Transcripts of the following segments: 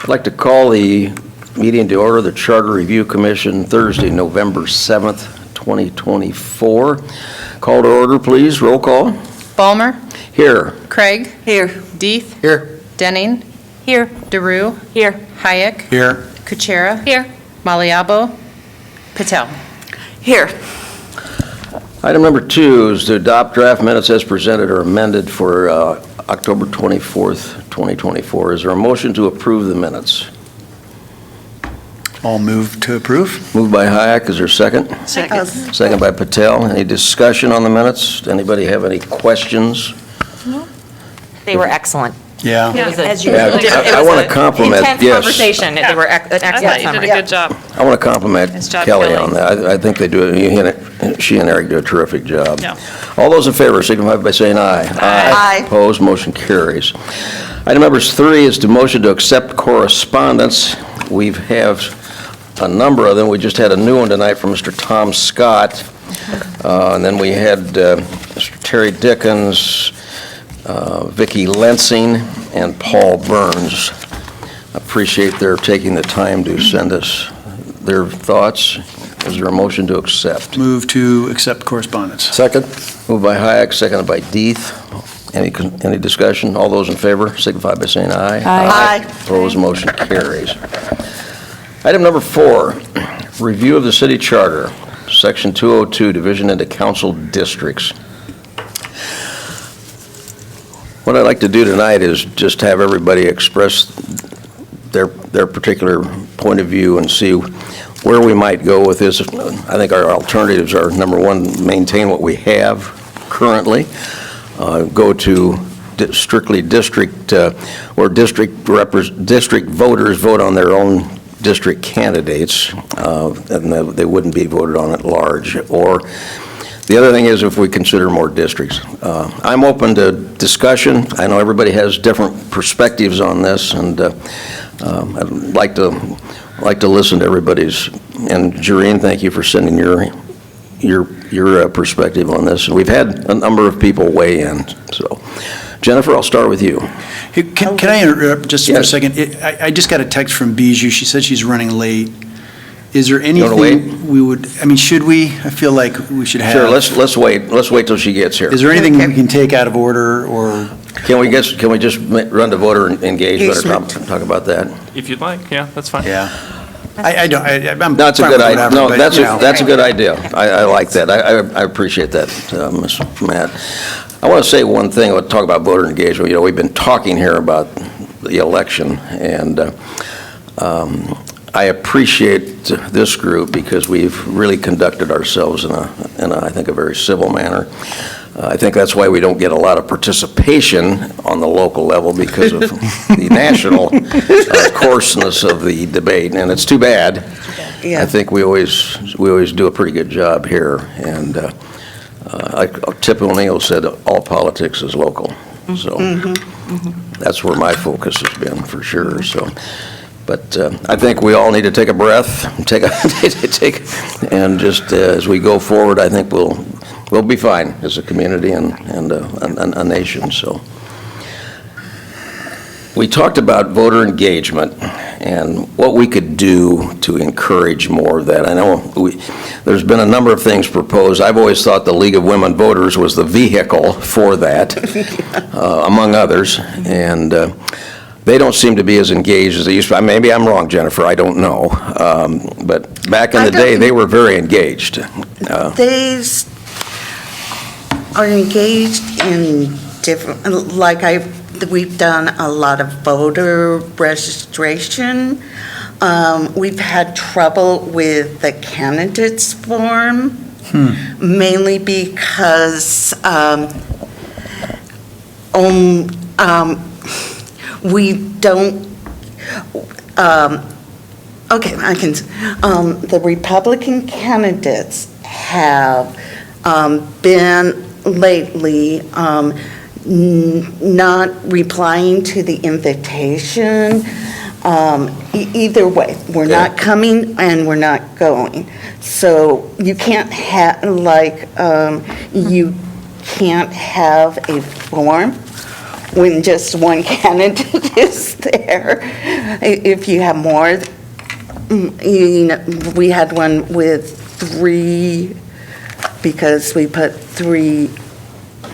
I'd like to call the meeting to order, the Charter Review Commission, Thursday, November 7th, 2024. Call to order, please. Roll call. Ballmer. Here. Craig. Here. Deeth. Here. Denning. Here. DeRue. Here. Hayek. Here. Kuchera. Here. Maliabo. Patel. Here. Item number 2 is to adopt draft minutes as presented or amended for October 24th, 2024. Is there a motion to approve the minutes? I'll move to approve. Moved by Hayek. Is there a second? Second. Second by Patel. Any discussion on the minutes? Anybody have any questions? They were excellent. Yeah. It was a- As it usual. was a- I want to compliment, Intense yes. conversation. They were an I excellent thought you did summary. a good job. I want to compliment Nice job, Kelly Kelly. on that. I think they do, she and Eric do a terrific job. Yeah. All those in favor signify by saying aye. Aye. Opposed, motion carries. Item number 3 is to motion to accept correspondence. We have a number of them. We just had a new one tonight from Mr. Tom Scott. And then we had Mr. Terry Dickens, Vicki Lensing, and Paul Burns. Appreciate their taking the time to send us their thoughts. Is there a motion to accept? Move to accept correspondence. Second. Moved by Hayek, seconded by Deeth. Any discussion? All those in favor signify by saying aye. Aye. Opposed, motion carries. Item number 4, review of the city charter, section 202, division into council districts. What I'd like to do tonight is just have everybody express their particular point of view and see where we might go with this. I think our alternatives are, number 1, maintain what we have currently, go to strictly district, where district voters vote on their own district candidates, and they wouldn't be voted on at large. Or the other thing is if we consider more districts. I'm open to discussion. I know everybody has different perspectives on this, and I'd like to listen to everybody's. And Jareen, thank you for sending your perspective on this. And we've had a number of people weigh in. So, Jennifer, I'll start with you. Hey, Can I interrupt just for a Yes. second? I just got a text from Bijou. She said she's running late. Is there wanna anything we would, should we? I feel like we should have. Sure, let's wait. Let's wait till she gets here. Is there anything we can take out of order or? Can we just run to voter engagement or talk about that? If you'd like, yeah, that's fine. Yeah. I'm. That's a fine good with idea. whatever, No, but, that's you know. a good idea. I like that. I appreciate that, Ms. Matt. I want to say one thing. I want to talk about voter engagement. You know, we've been talking here about the election, and I appreciate this group because we've really conducted ourselves in a, I think, a very civil manner. I think that's why we don't get a lot of participation on the local level because of the national coarseness of the debate, and it's too bad. Yeah. I think we always do a pretty good job here, and like Tip O'Neill said, all politics is local. So that's where my focus has been for sure. So. But I think we all need to take a breath, and just as we go forward, I think we'll be fine as a community and a nation. So we talked about voter engagement and what we could do to encourage more of that. I know there's been a number of things proposed. I've always thought the League of Women Voters was the vehicle for that, among others, and they don't seem to be as engaged as they used to. Maybe I'm wrong, Jennifer, I don't know. But back in the day, they were very engaged. They are engaged in different, we've done a lot of voter registration. We've had trouble with the candidates form, mainly because we don't, the Republican candidates have been lately not replying to the invitation. Either way, we're not coming and we're not going. So you can't you can't have a form when just one candidate is there. If you have more, you know, we had one with 3, because we put 3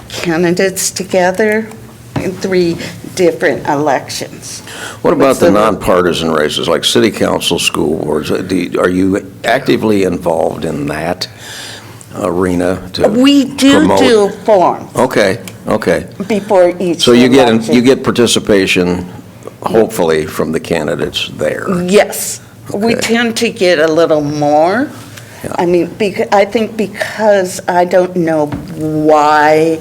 candidates together in 3 different elections. What about What's the the- nonpartisan races, like city council, school boards? Are you actively involved in that arena to We do promote? forums Okay, okay. before each So you election. you get participation, hopefully, from the candidates there. Yes, we Okay. tend to get a little more. Yeah. I mean, I think because I don't know why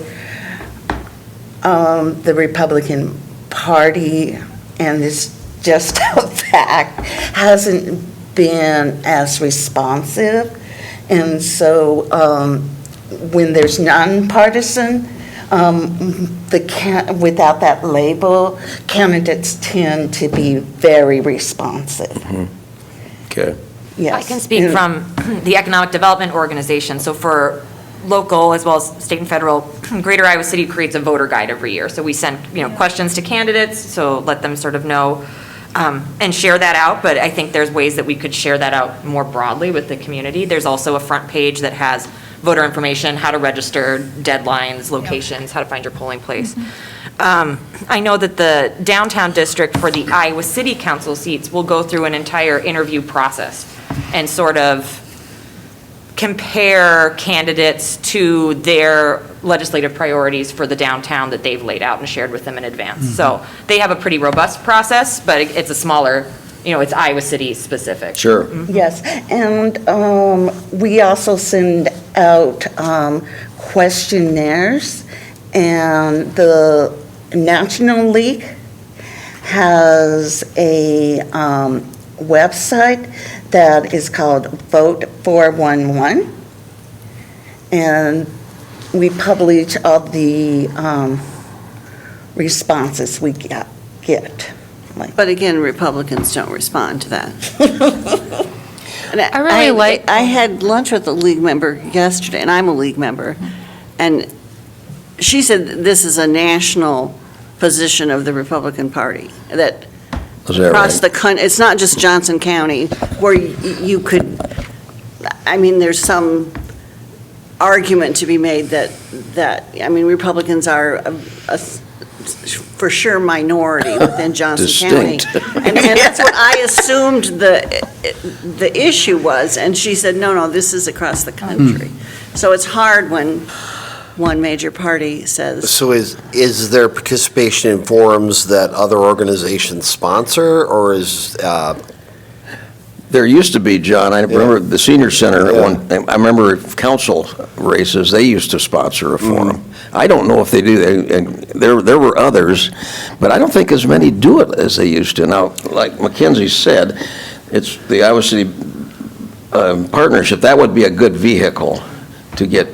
the Republican Party, and it's just a fact, hasn't been as responsive. And so when there's nonpartisan, without that label, candidates tend to be very responsive. Okay. Yes. I can speak from the Economic Development Organization. So for local as well as state and federal, Greater Iowa City creates a voter guide every year. So we send, questions to candidates, so let them sort of know and share that out. But I think there's ways that we could share that out more broadly with the community. There's also a front page that has voter information, how to register, deadlines, locations, how to find your polling place. I know that the downtown district for the Iowa City Council seats will go through an entire interview process and sort of compare candidates to their legislative priorities for the downtown that they've laid out and shared with them in advance. So they have a pretty robust process, but it's a smaller, it's Iowa City specific. Sure. Yes, and we also send out questionnaires, and the National League has a website that is called Vote 411, and we publish all the responses we get. But again, Republicans don't respond to that. And I really like- I had lunch with a league member yesterday, and I'm a league member, and she said this is a national position of the Republican Party, that Is that across right? the it's not just Johnson County, where you could, there's some argument to be made that Republicans are for sure minority within Johnson County. Distinct. And that's what I assumed the issue was, and she said, no, this is across the country. So it's hard when one major party says, So is there participation in forums that other organizations sponsor, or is, There used to be, John, I remember the senior center, I remember council races, they used to sponsor a forum. I don't know if they do, and there were others, but I don't think as many do it as they used to. Now, like Mackenzie said, it's the Iowa City partnership, that would be a good vehicle to get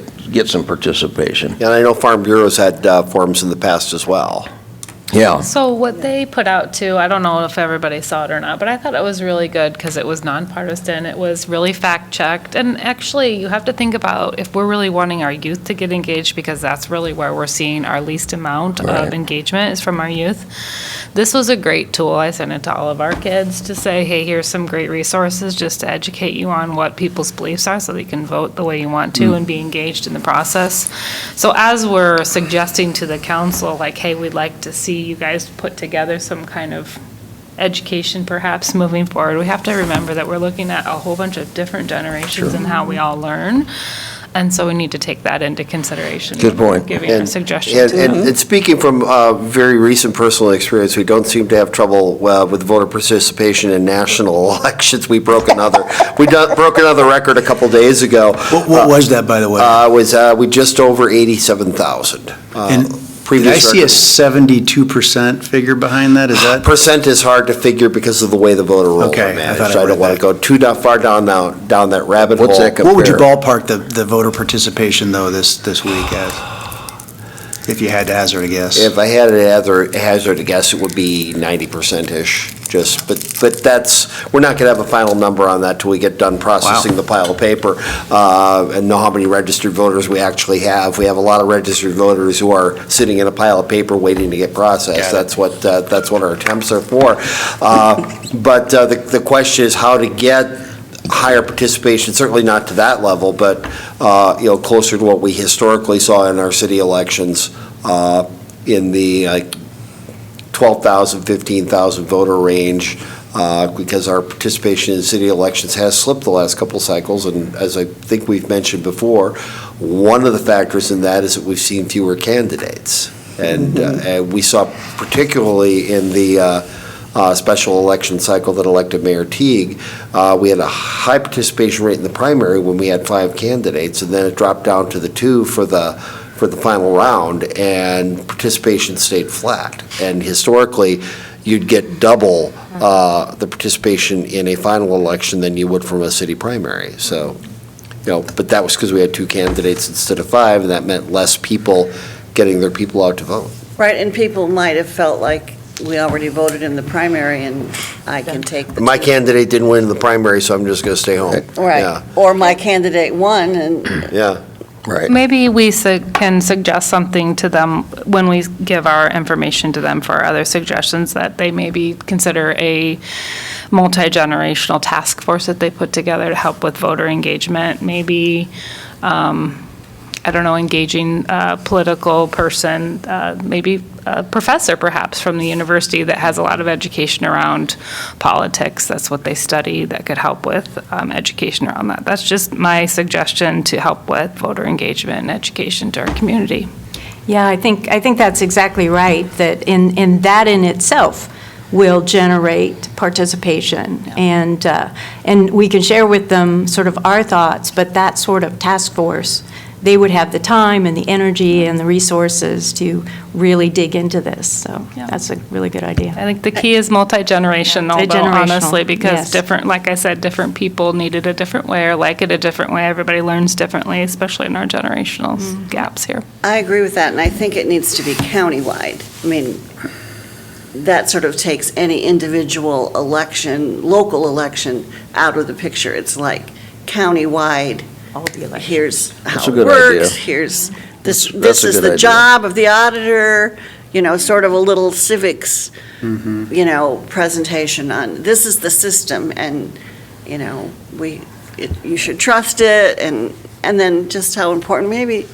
some participation. and I know Farm Bureau's had forums in the past as well. Yeah. So what they put out too, I don't know if everybody saw it or not, but I thought it was really good because it was nonpartisan. It was really fact-checked. And actually, you have to think about if we're really wanting our youth to get engaged, because that's really where we're seeing our least amount Right. of engagement is from our youth. This was a great tool. I sent it to all of our kids to say, hey, here's some great resources just to educate you on what people's beliefs are so that you can vote the way you want to and be engaged in the process. So as we're suggesting to the council, like, hey, we'd like to see you guys put together some kind of education perhaps moving forward, we have to remember that we're looking at a whole bunch of different generations and how we all learn. And so we need to take that into consideration. Good point. Giving a suggestion to And speaking from very recent personal experience, we don't seem to have trouble with voter participation in national elections. We broke another record a couple days ago. What was that, by the way? We just over 87,000. And did I see a 72% figure behind that? Is that? Percent is hard to figure because of the way the voter rolls Okay, are I managed. thought I I don't read want to go too far down that rabbit hole. What's that What would you compare? ballpark the voter participation, though, this week as? If you had to hazard a guess? If I had to hazard a guess, it would be 90%-ish. But we're not going to have a final number on that till we get done processing the pile of paper and know how many registered voters we actually have. We have a lot of registered voters who are sitting in a pile of paper waiting to get processed. That's what our attempts are for. But the question is how to get higher participation, certainly not to that level, but, closer to what we historically saw in our city elections in the 12,000, 15,000 voter range, because our participation in city elections has slipped the last couple of cycles. And as I think we've mentioned before, one of the factors in that is that we've seen fewer candidates. And we saw particularly in the special election cycle that elected Mayor Teague, we had a high participation rate in the primary when we had 5 candidates, and then it dropped down to the 2 for the final round, and participation stayed flat. And historically, you'd get double the participation in a final election than you would from a city primary. So, but that was because we had 2 candidates instead of 5, and that meant less people getting their people out to vote. Right, and people might have felt like we already voted in the primary and I can take the. My candidate didn't win the primary, so I'm just going to stay home. Right, Yeah. or my candidate won and. Yeah. Right. Maybe we can suggest something to them when we give our information to them for other suggestions, that they maybe consider a multi-generational task force that they put together to help with voter engagement. Maybe, engaging a political person, maybe a professor perhaps from the university that has a lot of education around politics. That's what they study, that could help with education around that. That's just my suggestion to help with voter engagement and education to our community. Yeah, I think that's exactly right, that in that in itself will generate participation. And we can share with them sort of our thoughts, but that sort of task force, they would have the time and the energy and the resources to really dig into this. So Yeah. that's a really good idea. I think the key is multi-generational, though, Multi-generational, honestly, because yes. like I said, different people need it a different way or like it a different way. Everybody learns differently, especially in our generational gaps here. I agree with that, and I think it needs to be countywide. I mean, that sort of takes any individual election, local election, out of the picture. It's like countywide, All the elections. here's That's how a it good works, idea. here's, this That's a is good the idea. job of the auditor, sort of a little civics, presentation on, this is the system, and, you should trust it, and then just how important, maybe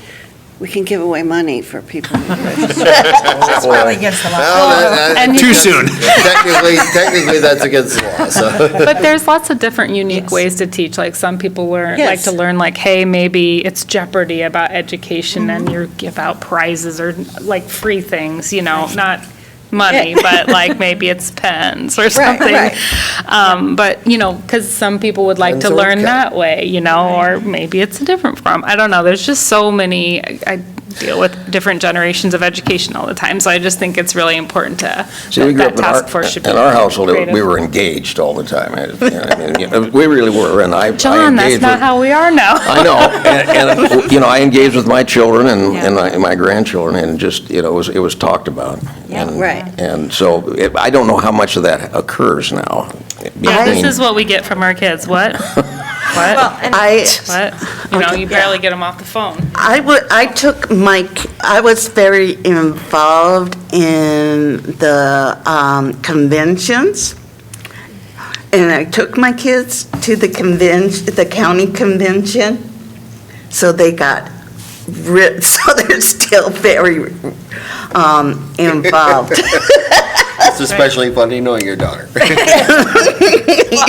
we can give away money for people. That's probably against the law. And Too soon. Technically, that's against the law, so. But there's lots of different unique Yes. ways to teach. Like some people like Yes. to learn like, hey, maybe it's Jeopardy about education and you give out prizes or like free things, not money, but like maybe it's pens or something. right. But, because some people would like Pens to or learn cat. that way, or maybe it's a different form. I don't know. There's just so many, I deal with different generations of education all the time. So I just think it's really important See, we grew that up in task force should be our household, creative. we were engaged all the time. We really were, and I John, that's engaged not with. how we are now. I know, and I engaged with my children and my grandchildren, and just, it was talked about. Yeah, And- right. And so, I don't know how much of that occurs now. Yeah, this between- is what we get from our kids. What? What? What? You barely get them off the phone. I was very involved in the conventions, and I took my kids to the county convention, so they got so they're still very involved. It's especially funny knowing your daughter. Well,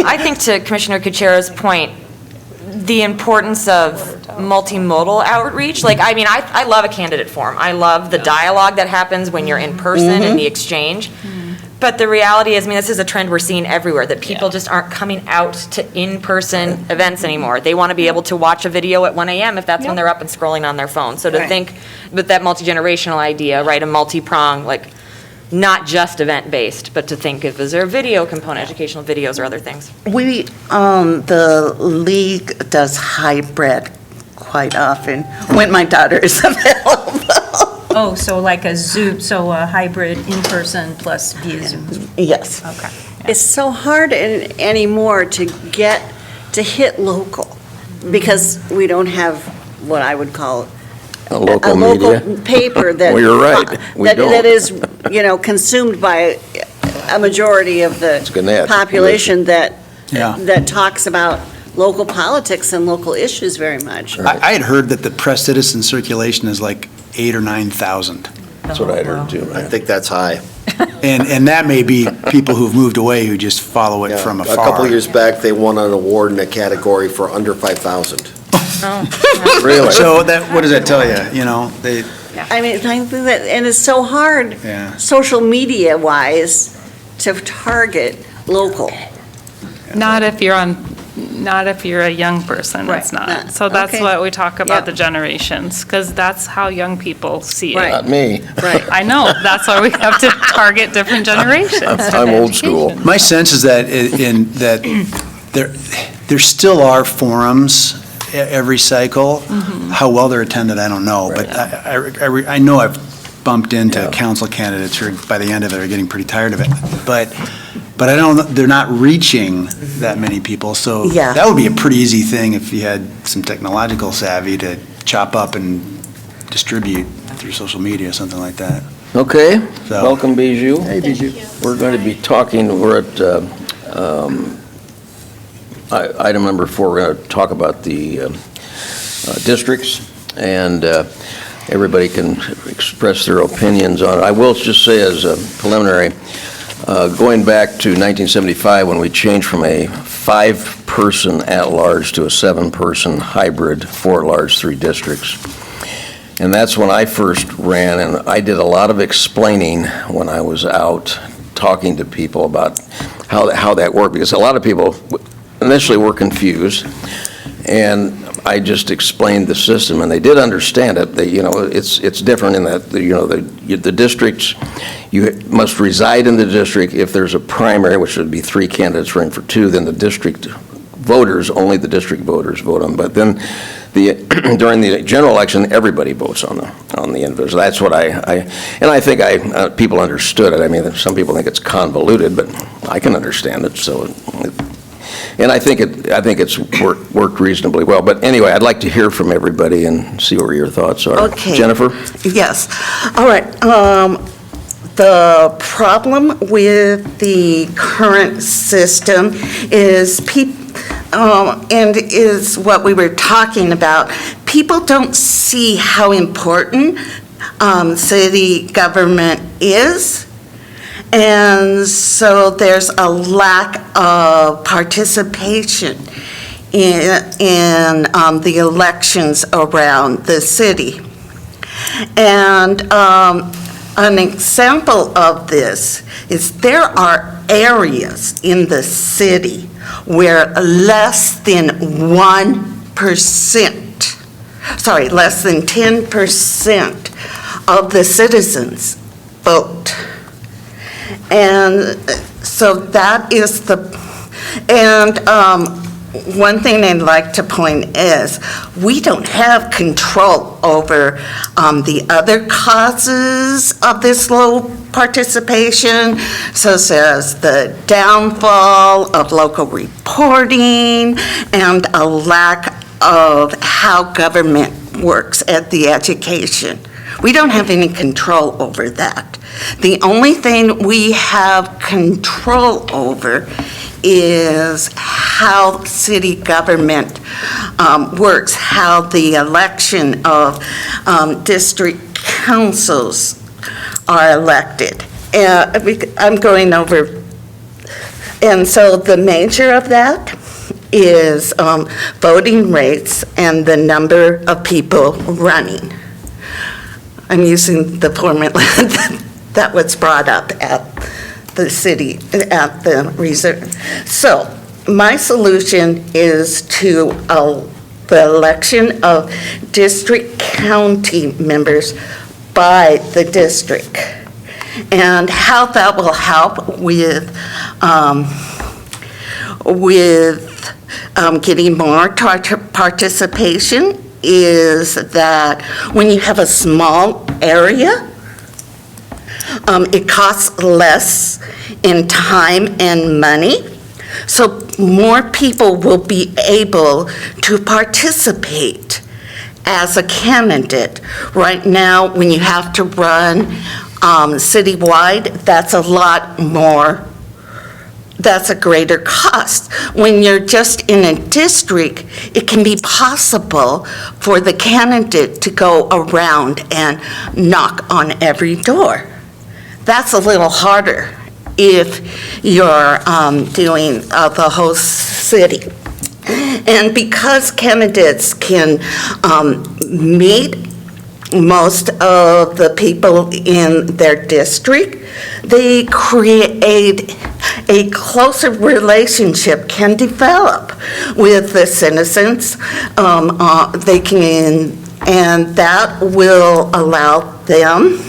I think to Commissioner Kuchera's point, the importance of multimodal outreach, I love a candidate forum. I love the dialogue that happens when you're in person and the exchange. But the reality is, this is a trend we're seeing everywhere, that people just aren't coming out to in-person events anymore. They want to be able to watch a video at 1 a.m. if that's when they're up and scrolling on their phone. So to think with that multi-generational idea, right, a multi-prong, not just event-based, but to think of, is there a video component, educational videos or other things? The league does hybrid quite often, when my daughter is available. Oh, so like a Zoom, so a hybrid in-person plus via Zoom. Yes. Okay. It's so hard anymore to hit local, because we don't have what I would call A local a media. local paper that. Well, you're right. We don't. That is, consumed by a majority of the Gannett. population that Yeah. talks about local politics and local issues very much. I had heard that the press citizen circulation is like 8,000 or 9,000. That's what I'd heard too. I think that's high. And that may be people who've moved away who just follow it Yeah. from A afar. couple years back, they won an award in a category for under 5,000. Really? So what does that tell you? They, I mean, I think that, and it's so hard, Yeah. social media-wise, to target local. Not if you're a young person, it's Right. not. So that's Okay. what we talk about Yep. the generations, because that's how young people see it. Right. Not me. Right. I know, that's why we have to target different generations. I'm old school. my sense is that that there still are forums every cycle. How well they're attended, I don't know. But I know I've bumped into Yeah. council candidates who, by the end of it, are getting pretty tired of it. But I don't, they're not reaching that many people. So Yeah. that would be a pretty easy thing if you had some technological savvy to chop up and distribute through social media, something like that. Okay, So- welcome, Bijou. Hey, Bijou. We're going to be talking, we're at item number 4, we're going to talk about the districts, and everybody can express their opinions on it. I will just say as a preliminary, going back to 1975, when we changed from a 5-person at-large to a 7-person hybrid, 4 at-large, 3 districts. And that's when I first ran, and I did a lot of explaining when I was out talking to people about how that worked, because a lot of people initially were confused, and I just explained the system, and they did understand it. They, it's different in that, the districts, you must reside in the district. If there's a primary, which would be 3 candidates running for 2, then the district voters, only the district voters vote on. But then during the general election, everybody votes on the individual. That's what I think people understood it. I mean, some people think it's convoluted, but I can understand it. So, and I think it's worked reasonably well. But anyway, I'd like to hear from everybody and see what your thoughts are. Okay. Jennifer? Yes. All right. The problem with the current system is and is what we were talking about. People don't see how important city government is. And so there's a lack of participation in the elections around the city. And an example of this is there are areas in the city where less than 10% of the citizens vote. And so that is one thing I'd like to point is, we don't have control over the other causes of this low participation, such as the downfall of local reporting and a lack of how government works at the education. We don't have any control over that. The only thing we have control over is how city government works, how the election of district councils are elected. I'm going over, and so the major of that is voting rates and the number of people running. I'm using the formula that was brought up at the city, at the reserve. So my solution is to the election of district county members by the district. And how that will help with getting more participation is that when you have a small area, It costs less in time and money, so more people will be able to participate as a candidate. Right now, when you have to run citywide, that's a lot more, that's a greater cost. When you're just in a district, it can be possible for the candidate to go around and knock on every door. That's a little harder if you're doing the whole city. And because candidates can meet most of the people in their district, they create a closer relationship can develop with the citizens. They can, and that will allow them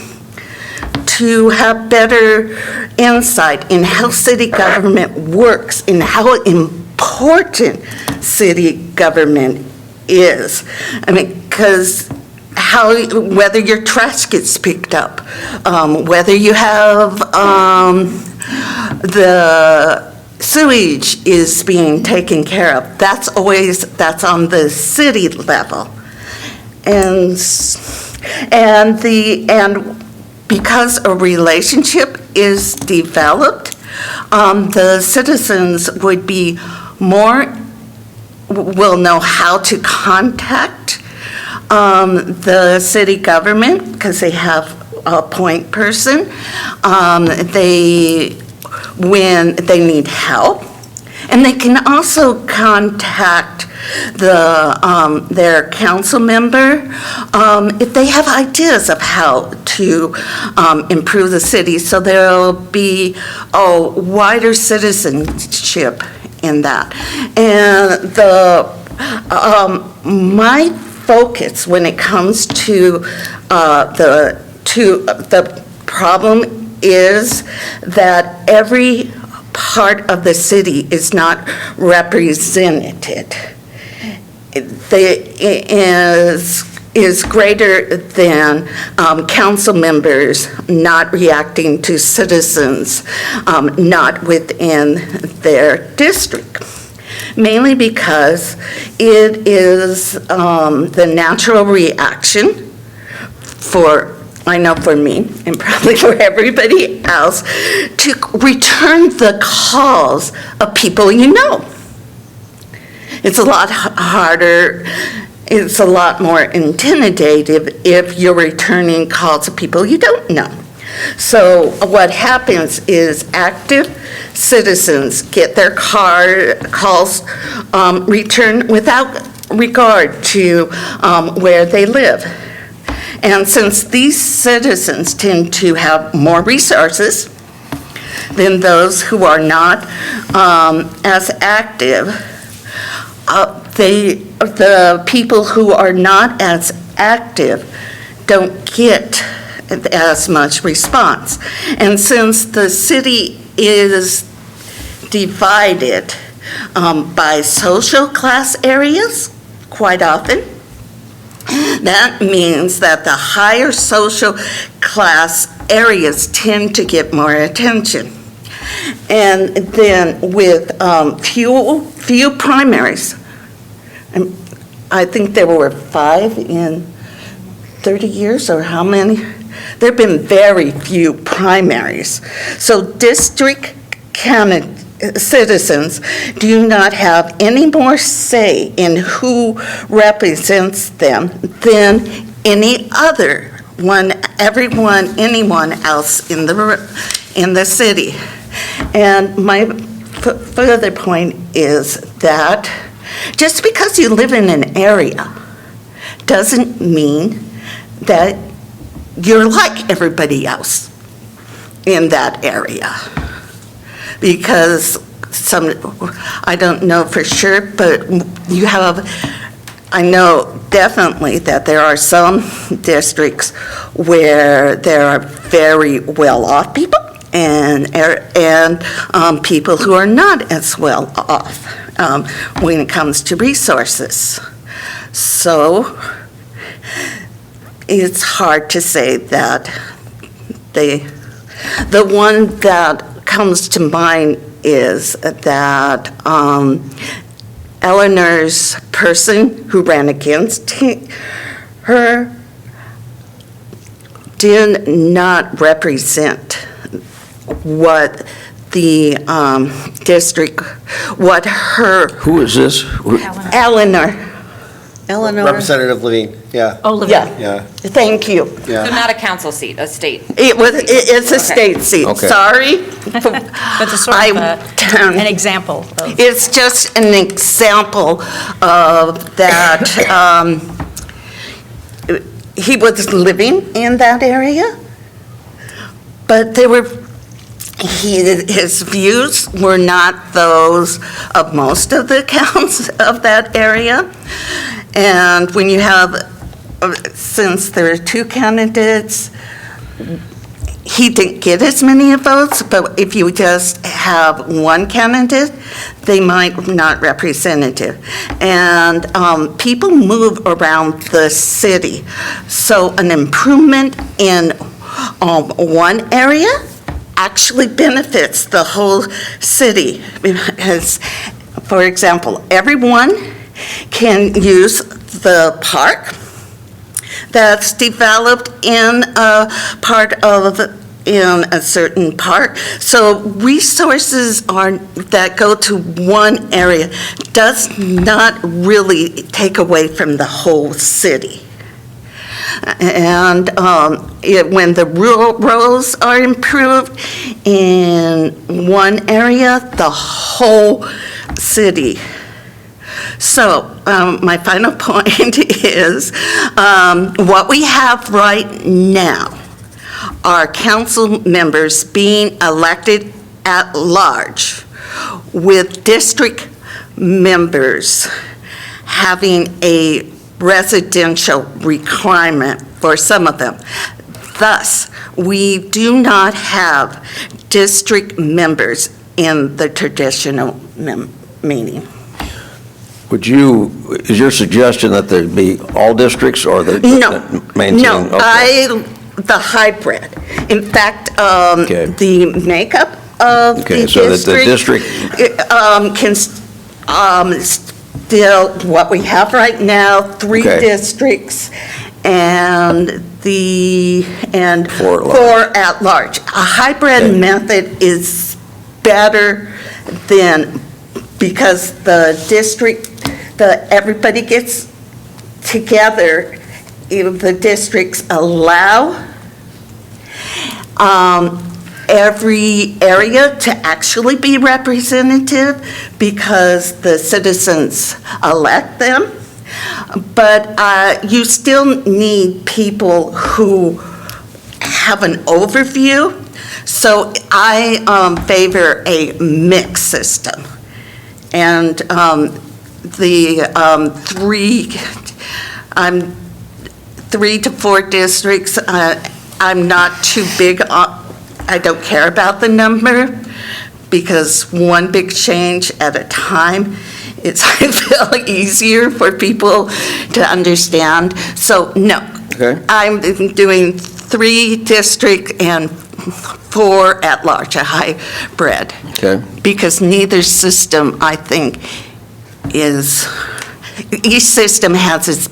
to have better insight in how city government works, in how important city government is. I mean, because whether your trash gets picked up, whether you have the sewage is being taken care of, that's on the city level. And because a relationship is developed, the citizens will know how to contact the city government because they have a point person. When they need help, and they can also contact their council member if they have ideas of how to improve the city. So there'll be a wider citizenship in that. And my focus when it comes to the problem is that every part of the city is not represented. Is greater than council members not reacting to citizens not within their district. Mainly because it is the natural reaction I know for me, and probably for everybody else, to return the calls of people you know. It's a lot harder, it's a lot more intimidating if you're returning calls of people you don't know. So what happens is active citizens get their calls returned without regard to where they live. And since these citizens tend to have more resources than those who are not as active, the people who are not as active don't get as much response. And since the city is divided by social class areas quite often, that means that the higher social class areas tend to get more attention. And then with few primaries, I think there were 5 in 30 years, or how many? There have been very few primaries. So district citizens do not have any more say in who represents them than anyone else in the city. And my further point is that just because you live in an area doesn't mean that you're like everybody else in that area. Because I don't know for sure, but I know definitely that there are some districts where there are very well-off people and people who are not as well off when it comes to resources. So it's hard to say that The one that comes to mind is that Eleanor's person who ran against her did not represent what the district, what her, Who is this? Eleanor, Eleanor? Representative Levine, yeah, yeah, yeah, thank you. So yeah. not a council seat, a state. It's a state seat, Okay. sorry. But it's sort of an example of. It's just an example of that, he was living in that area, but his views were not those of most of the counts of that area. And when you have, since there are two candidates, he didn't get as many votes, but if you just have one candidate, they might not representative. And people move around the city. So an improvement in one area actually benefits the whole city. Because, for example, everyone can use the park that's developed in a in a certain park. So resources that go to one area does not really take away from the whole city. And when the roads are improved in one area, the whole city. So my final point is what we have right now are council members being elected at large with district members having a residential requirement for some of them. Thus, we do not have district members in the traditional meaning. Is your suggestion that there be all districts or the? No, maintain? no, Okay. the hybrid. In fact, Okay. the makeup of the Okay, so that the district can still, what we have right now, three Okay. districts and Four at large. four at large. A hybrid Okay. method is better than, because the district, everybody gets together, the districts allow every area to actually be representative because the citizens elect them. But you still need people who have an overview. So I favor a mixed system. And three to four districts, I'm not too big on, I don't care about the number, because one big change at a time, it's, I feel, easier for people to understand. So, no. Okay. I'm doing 3 district and 4 at large, a hybrid. Okay. Because neither system, I think, each system has its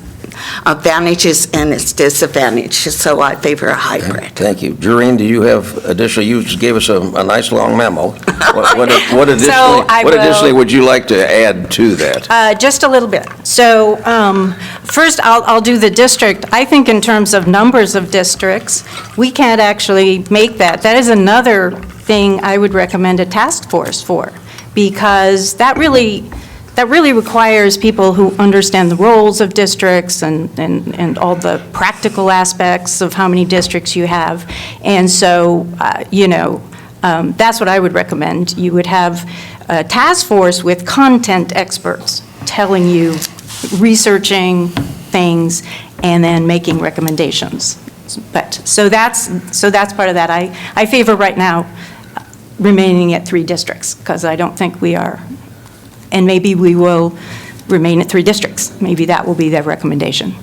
advantages and its disadvantages, so I favor a hybrid. Thank you. Jareen, do you have additional, you just gave us a nice long memo. What additionally would you like to add to that? Just a little bit. So first, I'll do the district. I think in terms of numbers of districts, we can't actually make that. That is another thing I would recommend a task force for, because that really requires people who understand the roles of districts and all the practical aspects of how many districts you have. And so, that's what I would recommend. You would have a task force with content experts telling you, researching things, and then making recommendations. So that's part of that. I favor right now remaining at 3 districts, because I don't think we are. And maybe we will remain at 3 districts. Maybe that will be their recommendation.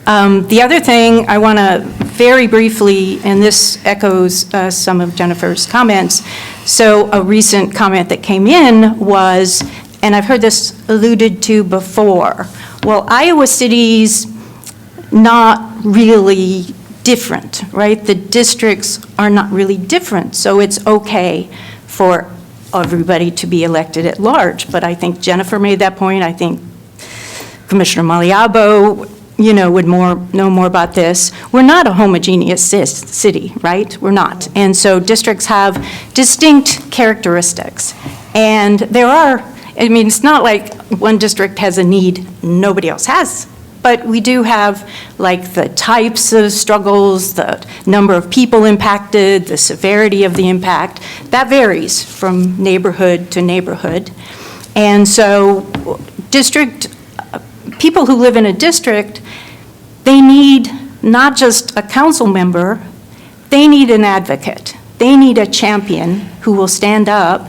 The other thing I want to very briefly, and this echoes some of Jennifer's comments, so a recent comment that came in was, and I've heard this alluded to before, well, Iowa City's not really different, right? The districts are not really different, so it's okay for everybody to be elected at large. But I think Jennifer made that point. I think Commissioner Maliabo, would know more about this. We're not a homogeneous city, right? We're not. And so districts have distinct characteristics. And it's not like one district has a need nobody else has. But we do have, like, the types of struggles, the number of people impacted, the severity of the impact. That varies from neighborhood to neighborhood. And so people who live in a district, they need not just a council member, they need an advocate. They need a champion who will stand up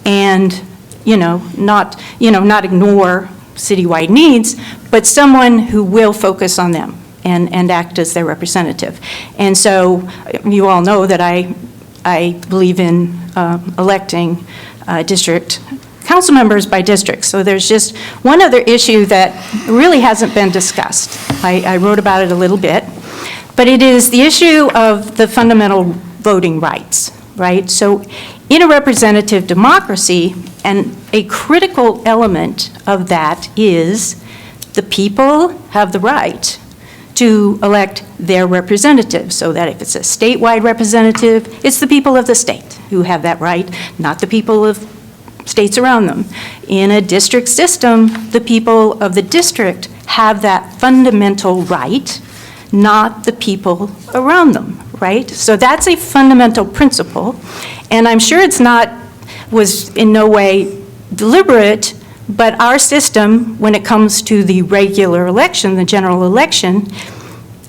and, not ignore citywide needs, but someone who will focus on them and act as their representative. And so you all know that I believe in electing district council members by district. So there's just one other issue that really hasn't been discussed. I wrote about it a little bit, but it is the issue of the fundamental voting rights, right? So in a representative democracy, and a critical element of that is the people have the right to elect their representative, so that if it's a statewide representative, it's the people of the state who have that right, not the people of states around them. In a district system, the people of the district have that fundamental right, not the people around them, right? So that's a fundamental principle, and I'm sure was in no way deliberate, but our system, when it comes to the regular election, the general election,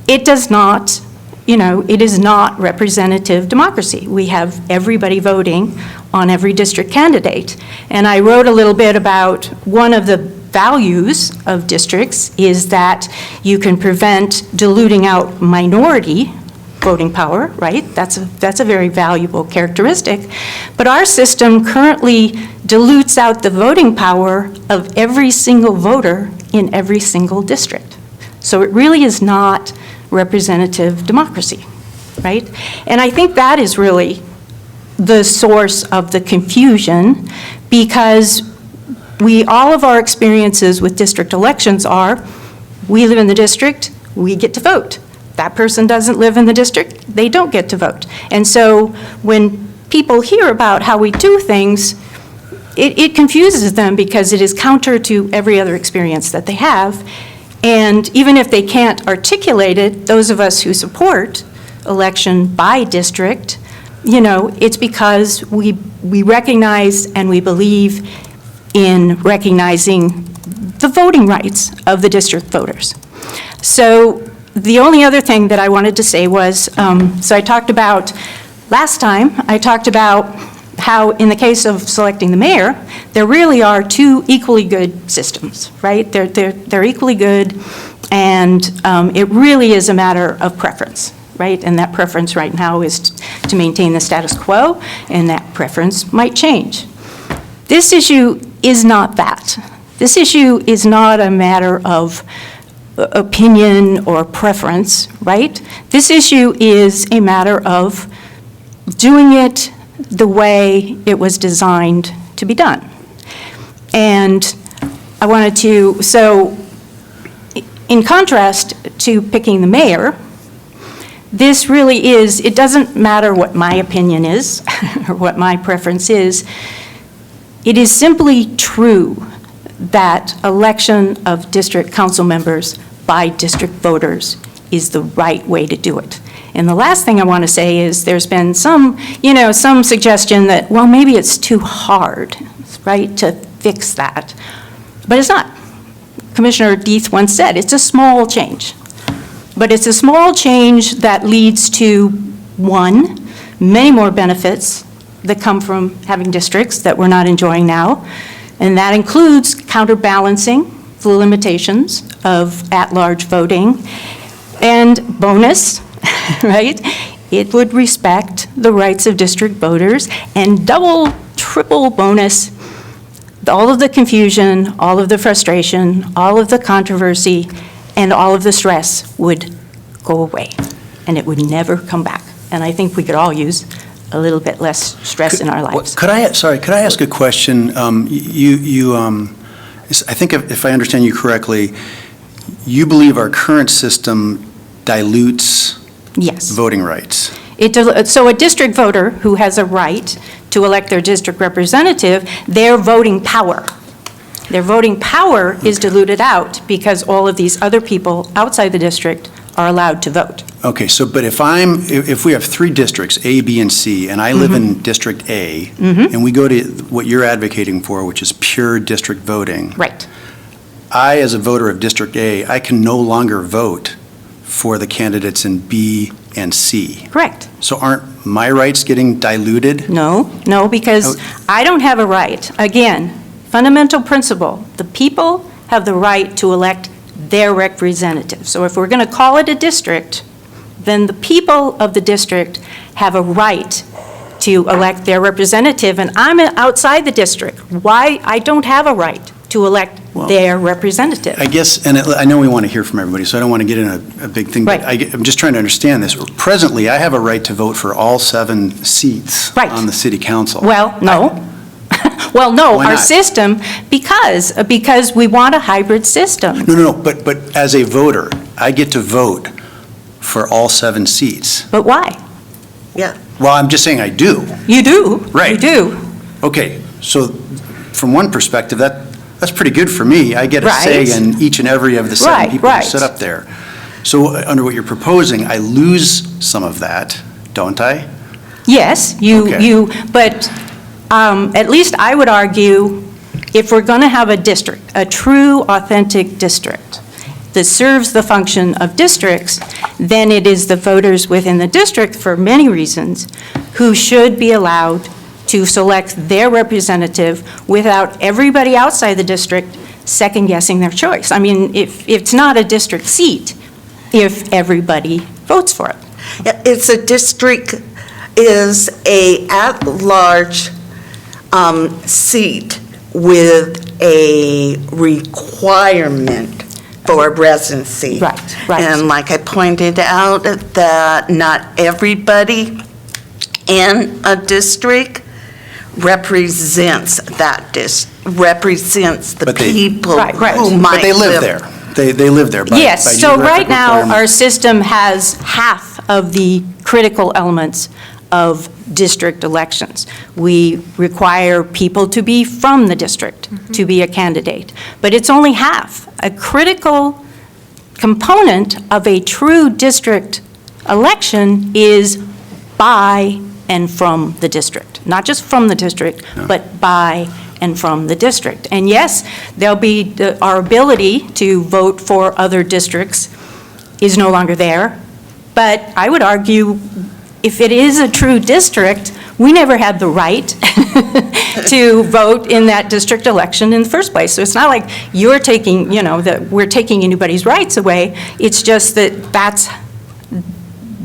it does not, it is not representative democracy. We have everybody voting on every district candidate. And I wrote a little bit about one of the values of districts is that you can prevent diluting out minority voting power, right? That's a very valuable characteristic. But our system currently dilutes out the voting power of every single voter in every single district. So it really is not representative democracy, right? And I think that is really the source of the confusion, because all of our experiences with district elections are, we live in the district, we get to vote. That person doesn't live in the district, they don't get to vote. And so when people hear about how we do things, it confuses them because it is counter to every other experience that they have. And even if they can't articulate it, those of us who support election by district, it's because we recognize and we believe in recognizing the voting rights of the district voters. So the only other thing that I wanted to say was, so I talked about, last time, I talked about how in the case of selecting the mayor, there really are two equally good systems, right? They're equally good, and it really is a matter of preference, right? And that preference right now is to maintain the status quo, and that preference might change. This issue is not that. This issue is not a matter of opinion or preference, right? This issue is a matter of doing it the way it was designed to be done. And I wanted to, so in contrast to picking the mayor, this really is, it doesn't matter what my opinion is or what my preference is. It is simply true that election of district council members by district voters is the right way to do it. And the last thing I want to say is there's been some suggestion that, well, maybe it's too hard, right, to fix that. But it's not. Commissioner Deeth once said, it's a small change. But it's a small change that leads to, one, many more benefits that come from having districts that we're not enjoying now. And that includes counterbalancing the limitations of at-large voting. And bonus, right? It would respect the rights of district voters, and double, triple bonus, all of the confusion, all of the frustration, all of the controversy, and all of the stress would go away, and it would never come back. And I think we could all use a little bit less stress in our lives. Could I ask a question? I think if I understand you correctly, you believe our current system dilutes Yes. voting rights. So a district voter who has a right to elect their district representative, their voting power is diluted out because all of these other people outside the district are allowed to vote. Okay, so, but if we have 3 districts, A, B, and C, and I live in District A, and we go to what you're advocating for, which is pure district voting. Right. I, as a voter of District A, I can no longer vote for the candidates in B and C. Correct. So aren't my rights getting diluted? No, because I don't have a right. Again, fundamental principle, the people have the right to elect their representative. So if we're going to call it a district, then the people of the district have a right to elect their representative, and I'm outside the district. Why I don't have a right to elect their representative? I guess, and I know we want to hear from everybody, so I don't want to get in a big thing, but Right. I'm just trying to understand this. Presently, I have a right to vote for all 7 seats Right. on the city council. Well, no. Well, no, Why our not? system, because we want a hybrid system. No, but as a voter, I get to vote for all 7 seats. But why? Yeah. Well, I'm just saying I do. You do. Right. You do. Okay, so from one perspective, that's pretty good for me. I get a Right. say in each and every of the 7 Right, people who right. sit up there. So under what you're proposing, I lose some of that, don't I? Yes, Okay. but at least I would argue, if we're going to have a district, a true, authentic district that serves the function of districts, then it is the voters within the district, for many reasons, who should be allowed to select their representative without everybody outside the district second-guessing their choice. I mean, if it's not a district seat, if everybody votes for it. It's a district, is a at-large seat with a requirement for residency. Right, right. And like I pointed out, that not everybody in a district represents represents the But they- people Right, right. who might But they live there. They live there by Yes, so right geographic now, requirement. our system has half of the critical elements of district elections. We require people to be from the district to be a candidate, but it's only half. A critical component of a true district election is by and from the district. Not just from the district, but by and from the district. And yes, there'll be, our ability to vote for other districts is no longer there. But I would argue, if it is a true district, we never had the right to vote in that district election in the first place. So it's not like you're taking, that we're taking anybody's rights away. It's just that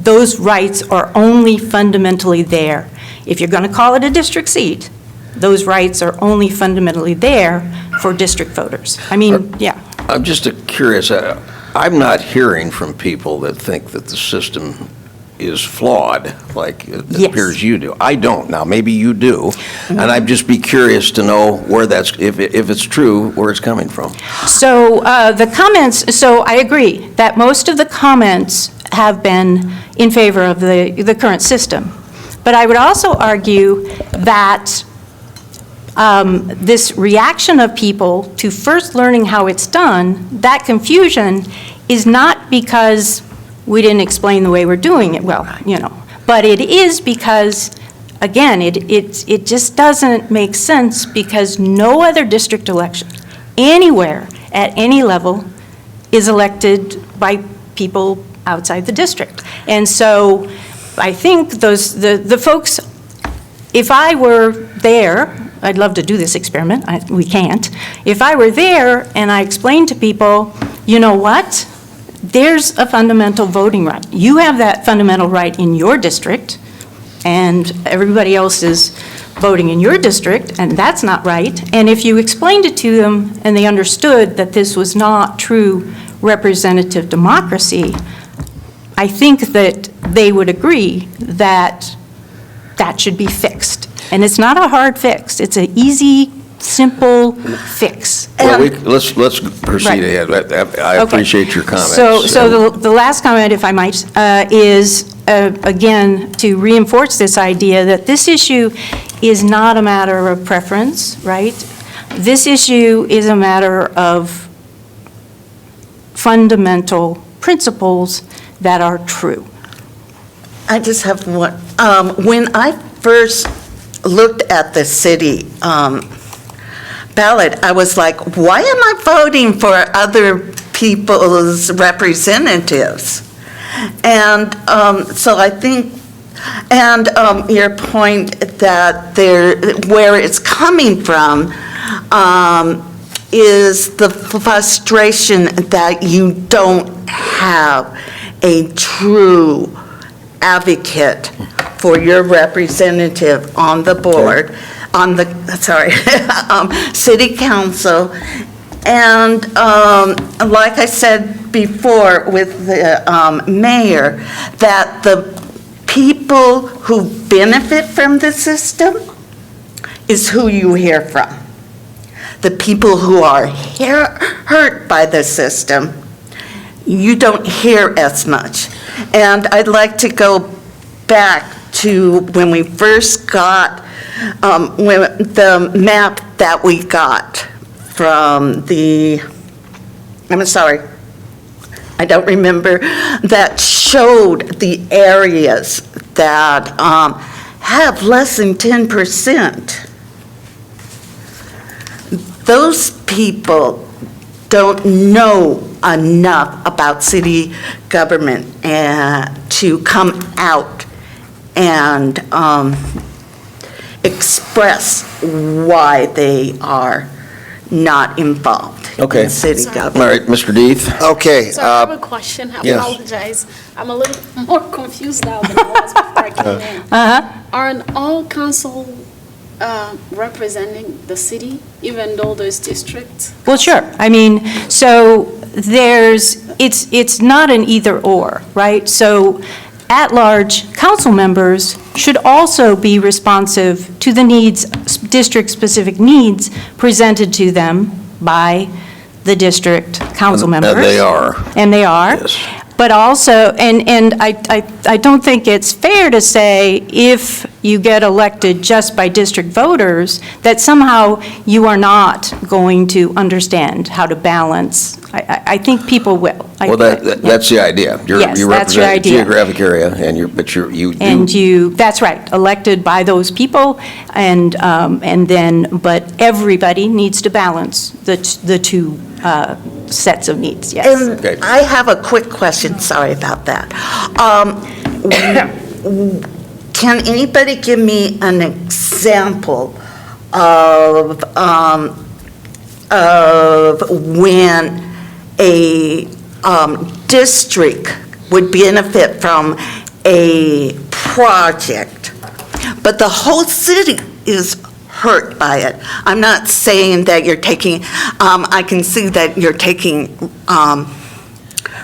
those rights are only fundamentally there. If you're going to call it a district seat, those rights are only fundamentally there for district voters. I mean, yeah. I'm just curious, I'm not hearing from people that think that the system is flawed, like it Yes. appears you do. I don't. Now, maybe you do, and I'd just be curious to know where that's, if it's true, where it's coming from. So the comments, so I agree that most of the comments have been in favor of the current system. But I would also argue that this reaction of people to first learning how it's done, that confusion is not because we didn't explain the way we're doing it well, but it is because, again, it just doesn't make sense because no other district election anywhere at any level is elected by people outside the district. And so I think the folks, if I were there, I'd love to do this experiment, we can't. If I were there and I explained to people, you know what? there's a fundamental voting right. You have that fundamental right in your district, and everybody else is voting in your district, and that's not right. And if you explained it to them and they understood that this was not true representative democracy, I think that they would agree that that should be fixed. And it's not a hard fix. It's an easy, simple fix. Well, let's proceed ahead. I Okay. appreciate your comments. So the last comment, if I might, is, again, to reinforce this idea that this issue is not a matter of preference, right? This issue is a matter of fundamental principles that are true. I just have one. When I first looked at the city ballot, I was like, why am I voting for other people's representatives? And so I think, and your point that where it's coming from is the frustration that you don't have a true advocate for your representative on the board, on the, city council. And like I said before with the mayor, that the people who benefit from the system is who you hear from. The people who are hurt by the system, you don't hear as much. And I'd like to go back to when we first got, when the map that we got from the, I'm sorry, I don't remember, that showed the areas that have less than 10%. Those people don't know enough about city government to come out and express why they are not involved Okay. in city All government. right, Mr. Deeth? Okay. So I have a question. I yes. apologize. I'm a little more confused now than I was before I came in. Aren't all council representing the city, even though there's districts? Well, sure. I mean, so it's not an either or, right? So at-large council members should also be responsive to the needs, district-specific needs presented to them by the district council members. And they are. And they are. Yes. But also, and I don't think it's fair to say if you get elected just by district voters, that somehow you are not going to understand how to balance. I think people will. Well, that's the idea. Yes, You that's your represent a idea. geographic area, and That's right, elected by those people, and then, but everybody needs to balance the two sets of needs, yes. And Okay. I have a quick question, sorry about that. Can anybody give me an example of when a district would benefit from a project, but the whole city is hurt by it? I'm not saying that you're taking, I can see that you're taking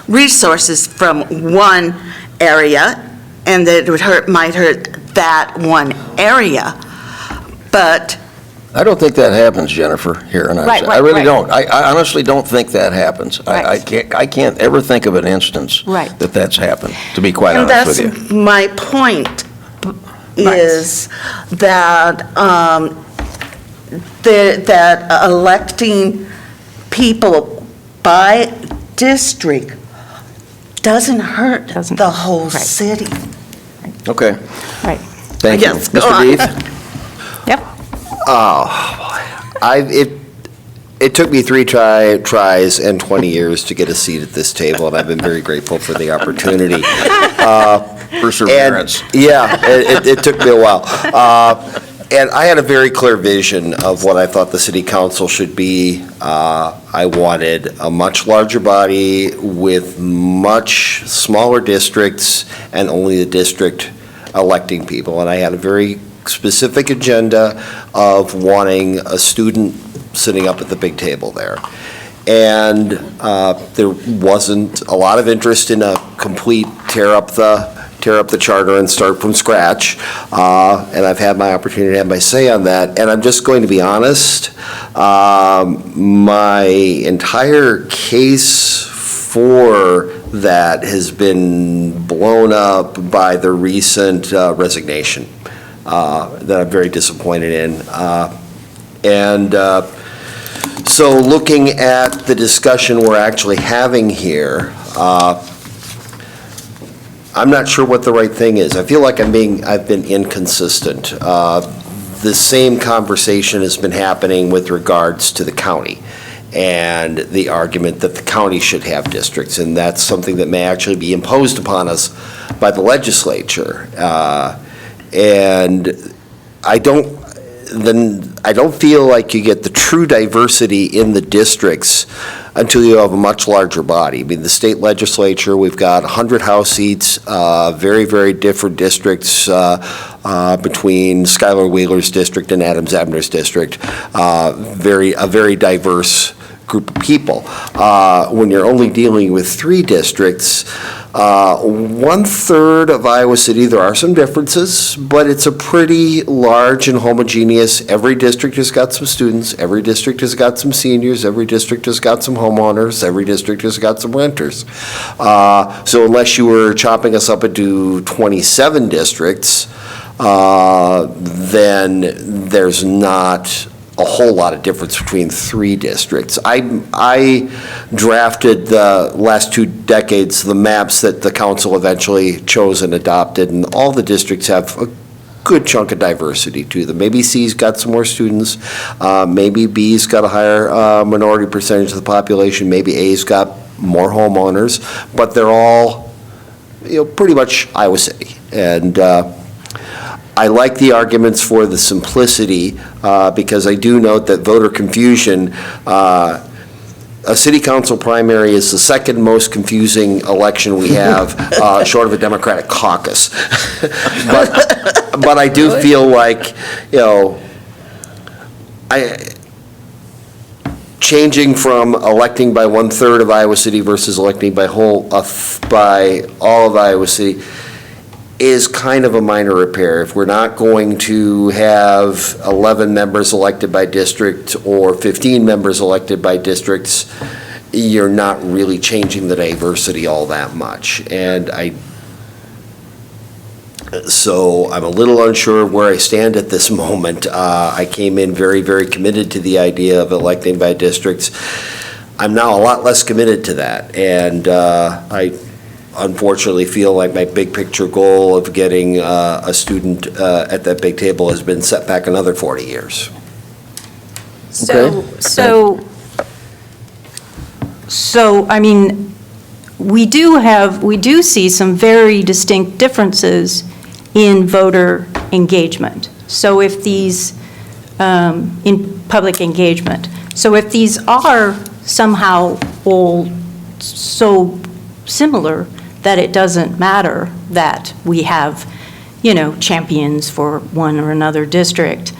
resources from one area, and that it would might hurt that one area, but I don't think that happens, Jennifer, here. And Right, I really right. don't. I honestly don't think that happens. I Right. can't ever think of an instance Right. that's happened, to be quite and honest that's with you. my point, is that, that electing people by district doesn't hurt Doesn't- the whole right. city. Okay, Right, thank you. Yes, go Mr. on. Deeth? yep. It took me 3 tries and 20 years to get a seat at this table, and I've been very grateful for the opportunity. Perseverance. And, yeah, it took me a while. And I had a very clear vision of what I thought the city council should be. I wanted a much larger body with much smaller districts and only the district electing people. And I had a very specific agenda of wanting a student sitting up at the big table there. And there wasn't a lot of interest in a complete tear up the charter and start from scratch. And I've had my opportunity to have my say on that. And I'm just going to be honest, my entire case for that has been blown up by the recent resignation that I'm very disappointed in. So looking at the discussion we're actually having here, I'm not sure what the right thing is. I feel like I've been inconsistent. The same conversation has been happening with regards to the county and the argument that the county should have districts, and that's something that may actually be imposed upon us by the legislature. And I don't feel like you get the true diversity in the districts until you have a much larger body. I mean, the state legislature, we've got 100 House seats, very, very different districts between Schuyler Wheeler's district and Adams Abner's district. A very diverse group of people. When you're only dealing with 3 districts, 1/3 of Iowa City, there are some differences, but it's a pretty large and homogeneous. Every district has got some students, every district has got some seniors, every district has got some homeowners, every district has got some renters. So unless you were chopping us up into 27 districts, then there's not a whole lot of difference between 3 districts. I drafted the last 2 decades, the maps that the council eventually chose and adopted, and all the districts have a good chunk of diversity to them. Maybe C's got some more students, maybe B's got a higher minority percentage of the population, maybe A's got more homeowners, but they're all, pretty much Iowa City. And I like the arguments for the simplicity, because I do note that voter confusion, a city council primary is the second most confusing election we have, short of a Democratic caucus. But I do feel like, changing from electing by 1/3 of Iowa City versus electing by all of Iowa City is kind of a minor repair. If we're not going to have 11 members elected by district or 15 members elected by districts, you're not really changing the diversity all that much. And so I'm a little unsure of where I stand at this moment. I came in very, very committed to the idea of electing by districts. I'm now a lot less committed to that. And I unfortunately feel like my big picture goal of getting a student at that big table has been set back another 40 years. So, I mean, we do see some very distinct differences in voter engagement. So if these, in public engagement. So if these are somehow all so similar that it doesn't matter that we have, champions for one or another district,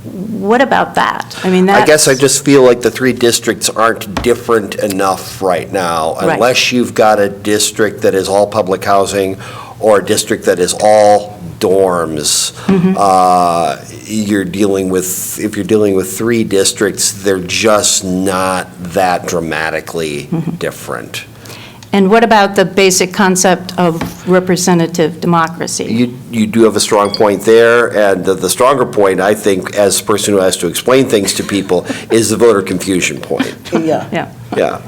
what about that? I mean, I guess I just feel like the 3 districts aren't different enough right now. Right. Unless you've got a district that is all public housing or a district that is all dorms. If you're dealing with 3 districts, they're just not that dramatically different. And what about the basic concept of representative democracy? You do have a strong point there, and the stronger point, I think, as a person who has to explain things to people, is the voter confusion point. Yeah. Yeah,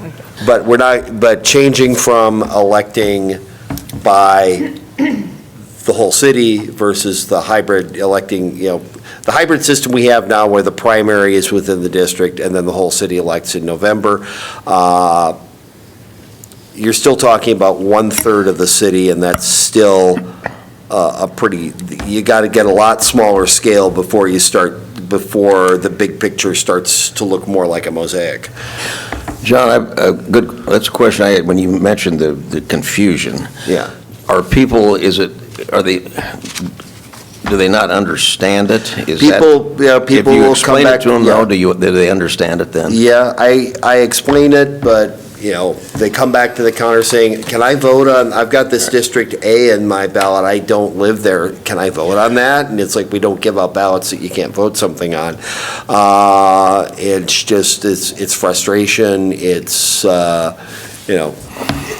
but changing from electing by the whole city versus the hybrid electing, the hybrid system we have now where the primary is within the district and then the whole city elects in November, you're still talking about 1/3 of the city, and that's still a pretty, you got to get a lot smaller scale before before the big picture starts to look more like a mosaic. John, that's a question I had when you mentioned the confusion. Yeah. Are people, do they not understand it? Is that- People will If you come explain it back. to them, yeah. though, do they understand it then? Yeah, I explain it, but, they come back to the counter saying, can I vote on, I've got this District A in my ballot, I don't live there, can I vote on that? And it's like, we don't give out ballots that you can't vote something on. It's just, it's frustration, it's,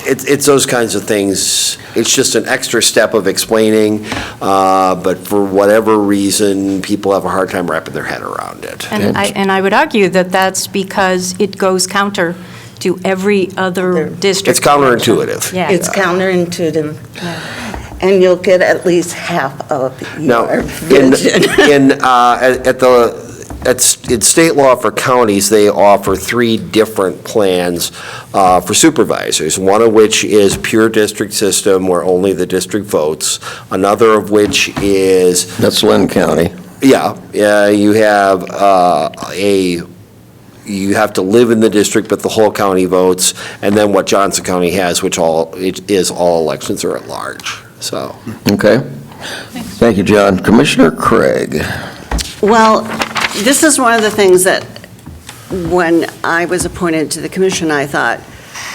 it's those kinds of things. It's just an extra step of explaining, but for whatever reason, people have a hard time wrapping their head around it. And I would argue that that's because it goes counter to every other district. It's counterintuitive. Yeah. It's counterintuitive. And you'll get at least half of Now, your in, vision. in state law for counties, they offer 3 different plans for supervisors, one of which is pure district system where only the district votes, another of which is, That's Lynn County. you have you have to live in the district, but the whole county votes, and then what Johnson County has, which is all elections are at large, so. Okay. Thank you, John. Commissioner Craig. Well, this is one of the things that, when I was appointed to the commission, I thought,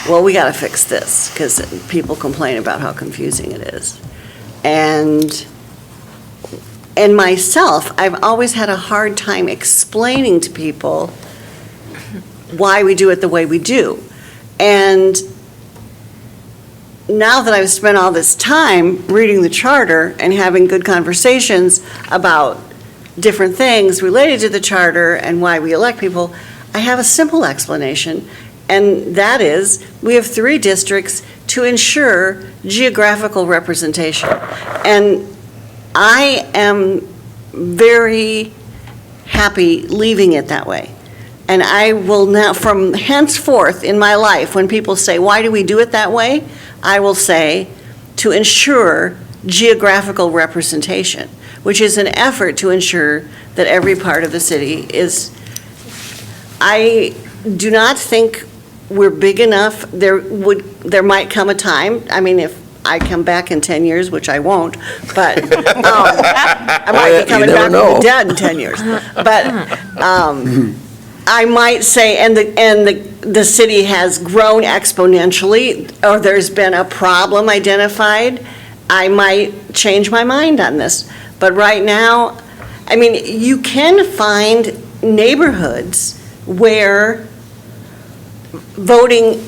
well, we got to fix this, because people complain about how confusing it is. And myself, I've always had a hard time explaining to people why we do it the way we do. And now that I've spent all this time reading the charter and having good conversations about different things related to the charter and why we elect people, I have a simple explanation, and that is, we have 3 districts to ensure geographical representation. And I am very happy leaving it that way. And I will now, from henceforth in my life, when people say, why do we do it that way? I will say, to ensure geographical representation, which is an effort to ensure that every part of the city is. I do not think we're big enough. There might come a time, I mean, if I come back in 10 years, which I won't, but I might be coming back from the dead in 10 years. But I might say, and the city has grown exponentially, or there's been a problem identified, I might change my mind on this. But right now, I mean, you can find neighborhoods where voting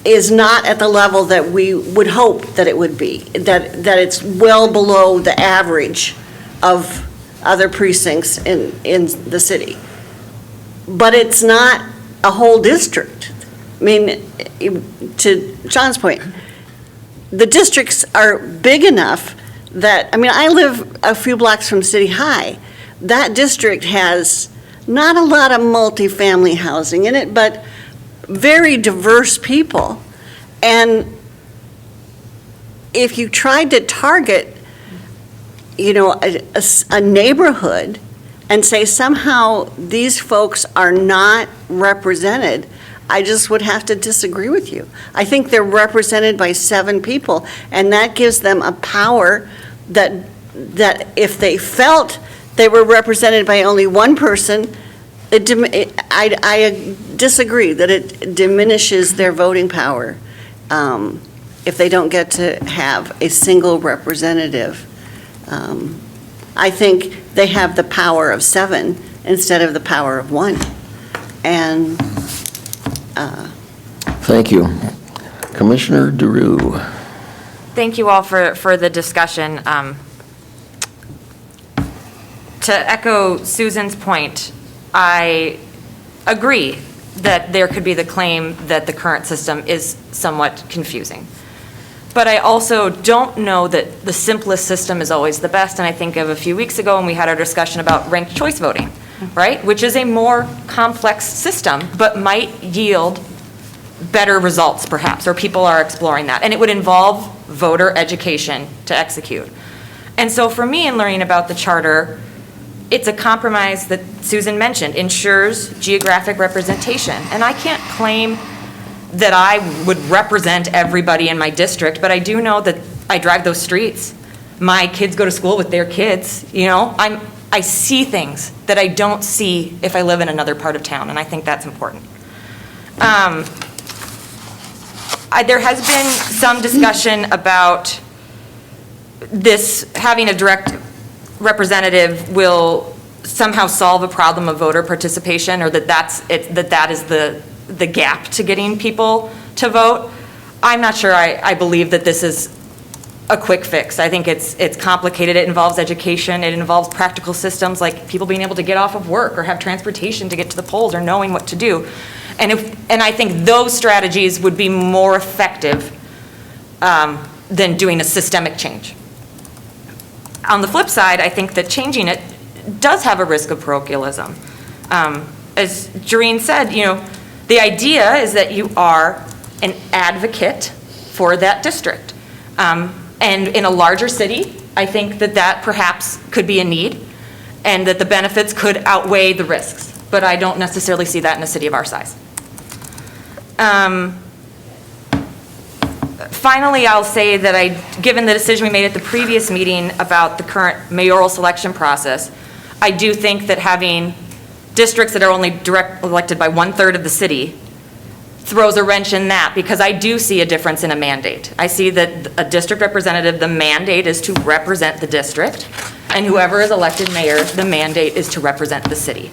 is not at the level that we would hope that it would be, that it's well below the average of other precincts in the city. But it's not a whole district. I mean, to John's point, the districts are big enough that, I mean, I live a few blocks from City High. That district has not a lot of multifamily housing in it, but very diverse people. And if you tried to target, a neighborhood and say somehow these folks are not represented, I just would have to disagree with you. I think they're represented by 7 people, and that gives them a power that if they felt they were represented by only one person, I disagree that it diminishes their voting power if they don't get to have a single representative. I think they have the power of 7 instead of the power of 1. And Thank you. Commissioner DeRue. Thank you all for the discussion. To echo Susan's point, I agree that there could be the claim that the current system is somewhat confusing. But I also don't know that the simplest system is always the best. And I think of a few weeks ago when we had our discussion about ranked choice voting, right? Which is a more complex system, but might yield better results perhaps, or people are exploring that. And it would involve voter education to execute. And so for me, in learning about the charter, it's a compromise that Susan mentioned, ensures geographic representation. And I can't claim that I would represent everybody in my district, but I do know that I drive those streets. My kids go to school with their kids, you know? I see things that I don't see if I live in another part of town, and I think that's important. There has been some discussion about this, having a direct representative will somehow solve a problem of voter participation, or that is the gap to getting people to vote. I'm not sure I believe that this is a quick fix. I think it's complicated. It involves education. It involves practical systems like people being able to get off of work or have transportation to get to the polls or knowing what to do. And I think those strategies would be more effective than doing a systemic change. On the flip side, I think that changing it does have a risk of parochialism. As Jareen said, you know, the idea is that you are an advocate for that district. And in a larger city, I think that perhaps could be a need, and that the benefits could outweigh the risks. But I don't necessarily see that in a city of our size. Finally, I'll say that given the decision we made at the previous meeting about the current mayoral selection process, I do think that having districts that are only direct elected by 1/3 of the city throws a wrench in that, because I do see a difference in a mandate. I see that a district representative, the mandate is to represent the district, and whoever is elected mayor, the mandate is to represent the city,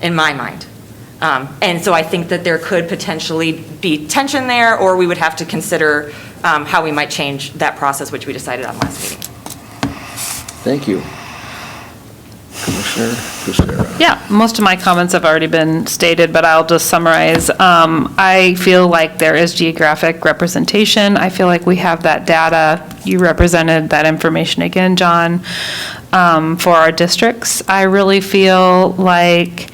in my mind. And so I think that there could potentially be tension there, or we would have to consider how we might change that process, which we decided on last meeting. Thank you. Commissioner Kucera. Yeah, most of my comments have already been stated, but I'll just summarize. I feel like there is geographic representation. I feel like we have that data. You represented that information again, John, for our districts. I really feel like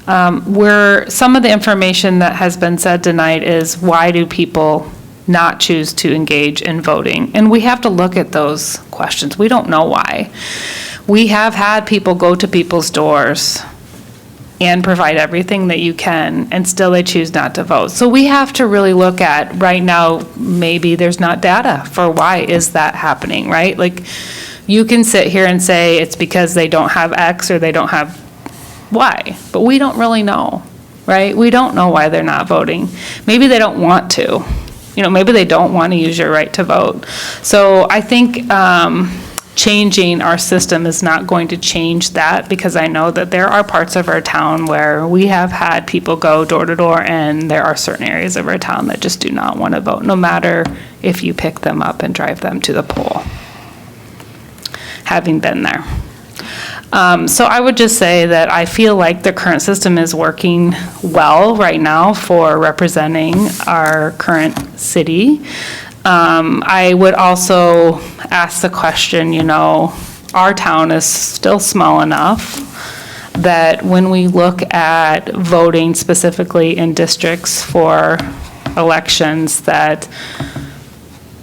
some of the information that has been said tonight is, why do people not choose to engage in voting? And we have to look at those questions. We don't know why. We have had people go to people's doors and provide everything that you can, and still they choose not to vote. So we have to really look at, right now, maybe there's not data for why is that happening, right? Like, you can sit here and say it's because they don't have X or they don't have Y, but we don't really know, right? We don't know why they're not voting. Maybe they don't want to. You know, maybe they don't want to use your right to vote. So I think changing our system is not going to change that, because I know that there are parts of our town where we have had people go door to door, and there are certain areas of our town that just do not want to vote, no matter if you pick them up and drive them to the poll, having been there. So I would just say that I feel like the current system is working well right now for representing our current city. I would also ask the question, you know, our town is still small enough that when we look at voting specifically in districts for elections, that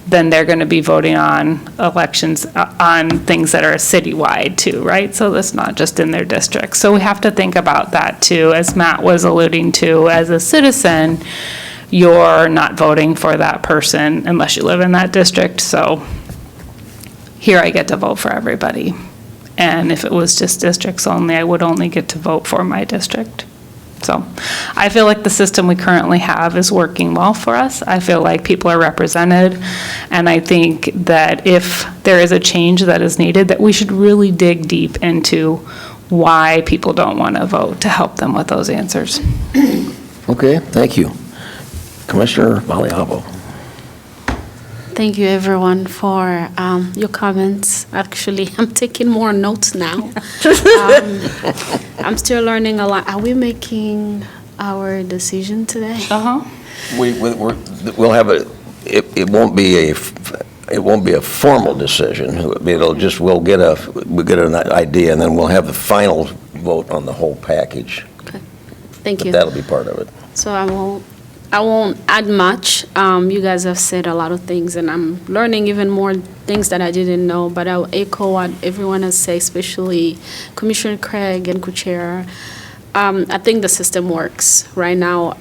then they're going to be voting on elections, on things that are citywide too, right? So that's not just in their district. So we have to think about that too, as Matt was alluding to. As a citizen, you're not voting for that person unless you live in that district. So here I get to vote for everybody. And if it was just districts only, I would only get to vote for my district. So I feel like the system we currently have is working well for us. I feel like people are represented. And I think that if there is a change that is needed, that we should really dig deep into why people don't want to vote, to help them with those answers. Okay, thank you. Commissioner Maliabo. Thank you, everyone, for your comments. Actually, I'm taking more notes now. I'm still learning a lot. Are we making our decision today? Uh-huh. We'll have it won't be a formal decision. We'll get an idea, and then we'll have the final vote on the whole package. Okay. Thank you. But that'll be part of it. So I won't I won't add much. You guys have said a lot of things, and I'm learning even more things that I didn't know, but I'll echo what everyone has said, especially Commissioner Craig and Co-Chair. I think the system works right now.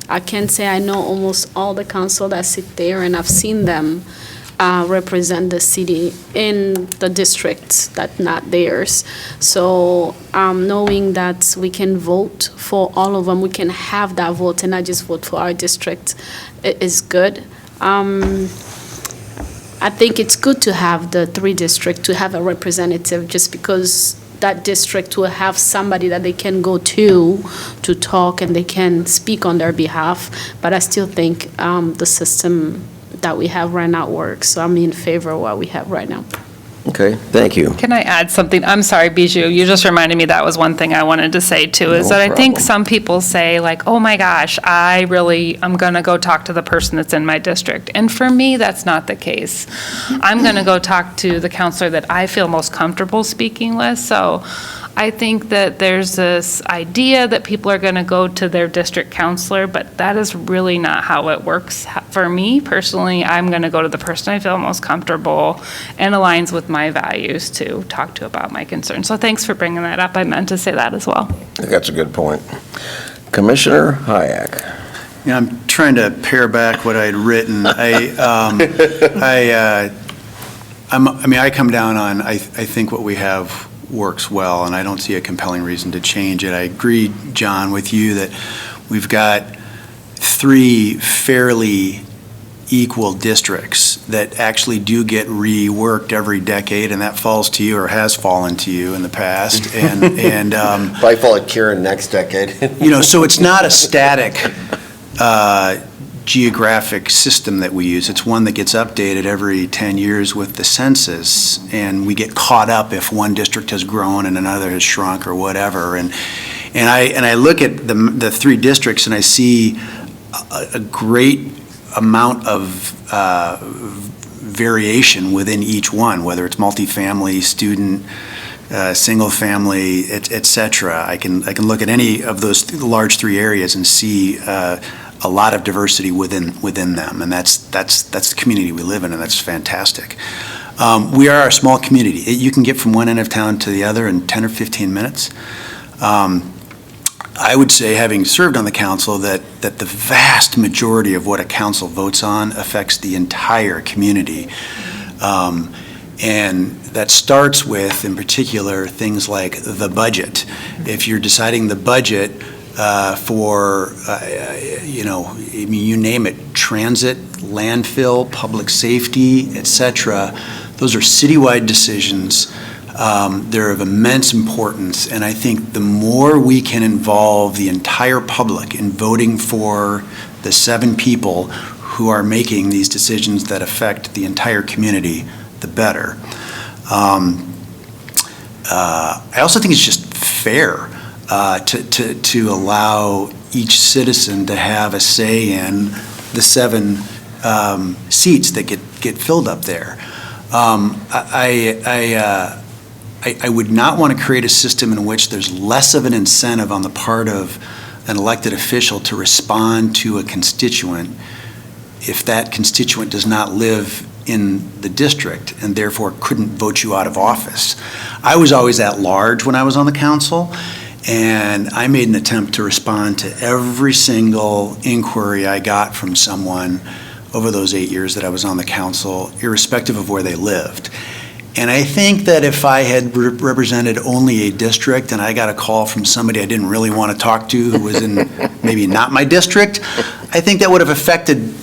I can say I know almost all the council that sit there, and I've seen them represent the city in the districts that not theirs. So knowing that we can vote for all of them, we can have that vote and not just vote for our district is good. I think it's good to have the 3 districts, to have a representative, just because that district will have somebody that they can go to talk, and they can speak on their behalf. But I still think the system that we have right now works. So I'm in favor of what we have right now. Okay, thank you. Can I add something? I'm sorry, Bijou, you just reminded me that was one thing I wanted to say too, is No that I think problem. some people say like, oh my gosh, I'm going to go talk to the person that's in my district. And for me, that's not the case. I'm going to go talk to the counselor that I feel most comfortable speaking with. So I think that there's this idea that people are going to go to their district counselor, but that is really not how it works. For me personally, I'm going to go to the person I feel most comfortable and aligns with my values to talk to about my concerns. So thanks for bringing that up. I meant to say that as well. I think that's a good point. Commissioner Hayek. Yeah, I'm trying to pare back what I'd written. I come down on, I think what we have works well, and I don't see a compelling reason to change it. I agree, John, with you that we've got 3 fairly equal districts that actually do get reworked every decade, and that falls to you or has fallen to you in the past. And Probably fall at Kieran next decade. so it's not a static geographic system that we use. It's one that gets updated every 10 years with the census, and we get caught up if one district has grown and another has shrunk or whatever. And I look at the 3 districts, and I see a great amount of variation within each one, whether it's multifamily, student, single family, et cetera. I can look at any of those large 3 areas and see a lot of diversity within them, and that's the community we live in, and that's fantastic. We are a small community. You can get from one end of town to the other in 10 or 15 minutes. I would say, having served on the council, that the vast majority of what a council votes on affects the entire community. And that starts with, in particular, things like the budget. If you're deciding the budget for, you name it, transit, landfill, public safety, et cetera, those are citywide decisions. They're of immense importance, and I think the more we can involve the entire public in voting for the 7 people who are making these decisions that affect the entire community, the better. I also think it's just fair to allow each citizen to have a say in the 7 seats that get filled up there. I would not want to create a system in which there's less of an incentive on the part of an elected official to respond to a constituent if that constituent does not live in the district and therefore couldn't vote you out of office. I was always at large when I was on the council, and I made an attempt to respond to every single inquiry I got from someone over those 8 years that I was on the council, irrespective of where they lived. And I think that if I had represented only a district and I got a call from somebody I didn't really want to talk to who was in maybe not my district, I think that would have affected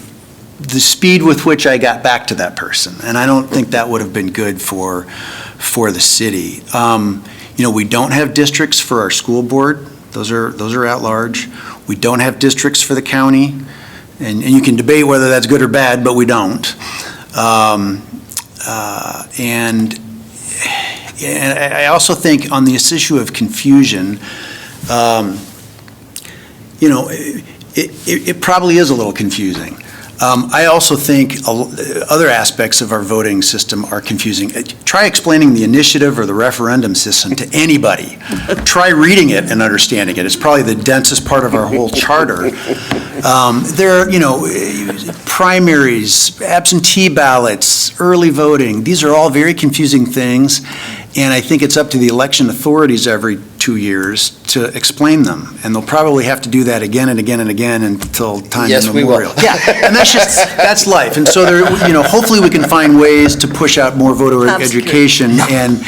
the speed with which I got back to that person. And I don't think that would have been good for the city. We don't have districts for our school board. Those are at large. We don't have districts for the county. And you can debate whether that's good or bad, but we don't. And I also think on this issue of confusion, it probably is a little confusing. I also think other aspects of our voting system are confusing. Try explaining the initiative or the referendum system to anybody. Try reading it and understanding it. It's probably the densest part of our whole charter. There are, primaries, absentee ballots, early voting. These are all very confusing things, and I think it's up to the election authorities every 2 years to explain them. And they'll probably have to do that again and again and again until time Yes, we will. immemorial. Yeah, and that's life. And so there, hopefully we can find ways to push out more voter education and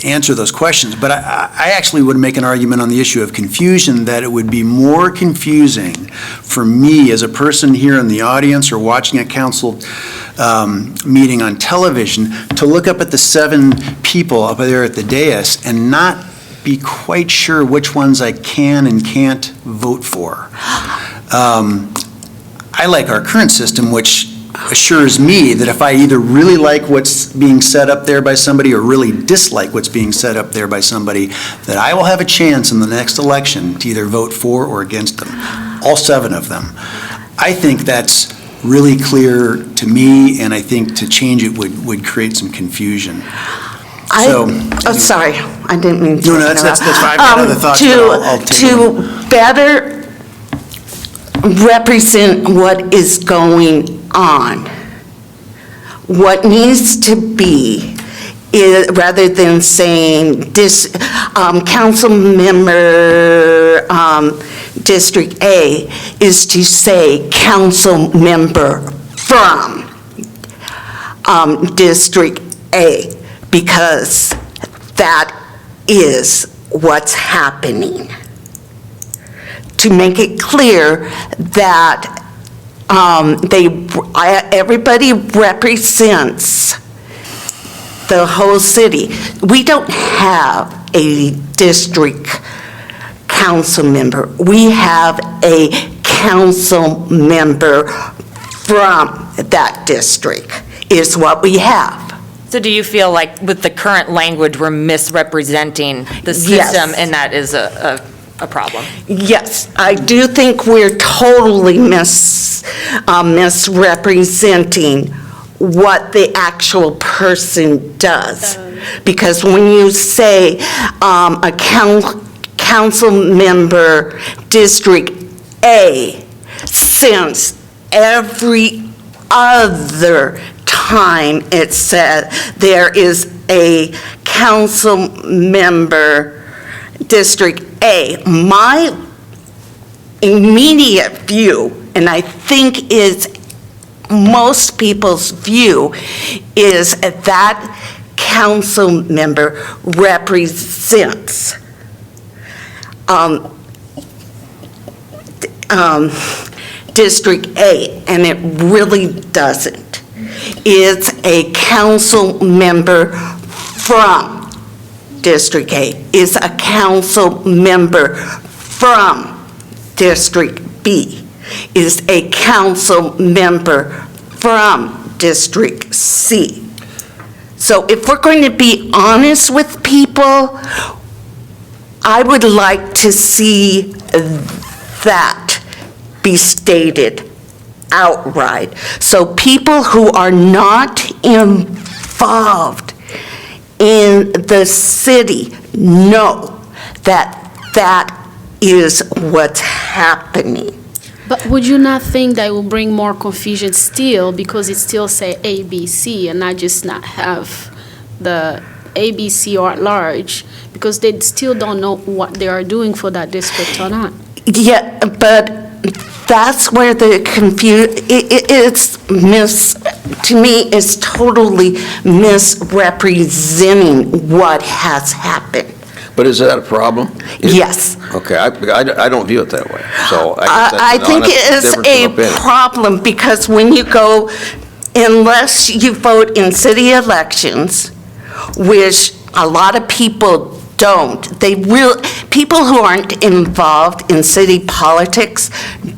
answer those questions. But I actually would make an argument on the issue of confusion, that it would be more confusing for me as a person here in the audience or watching a council meeting on television to look up at the 7 people up there at the dais and not be quite sure which ones I can and can't vote for. I like our current system, which assures me that if I either really like what's being said up there by somebody or really dislike what's being said up there by somebody, that I will have a chance in the next election to either vote for or against them, all 7 of them. I think that's really clear to me, and I think to change it would create some confusion. Sorry, I didn't mean to. No, that's fine. I've got other thoughts, but I'll take them. To better represent what is going on, what needs to be, is, rather than saying council member District A, is to say council member from District A, because that is what's happening. To make it clear that everybody represents the whole city. We don't have a district council member. We have a council member from that district is what we have. So do you feel like with the current language, we're misrepresenting the system, Yes. and that is a problem? Yes, I do think we're totally misrepresenting what the actual person does. Because when you say a council member District A, since every other time it said there is a council member District A, my immediate view, and I think is most people's view, is that council member represents District A, and it really doesn't. It's a council member from District A, is a council member from District B, is a council member from District C. So if we're going to be honest with people, I would like to see that be stated outright. So people who are not involved in the city know that that is what's happening. But would you not think that will bring more confusion still, because it still say ABC and not just not have the ABC or at large, because they still don't know what they are doing for that district or not? Yeah, but that's where the to me, it's totally misrepresenting what has happened. But is that a problem? Yes. Okay, I don't view it that way, so I guess I that's an think honest it is difference of a opinion. problem, because when you go, unless you vote in city elections, which a lot of people don't, people who aren't involved in city politics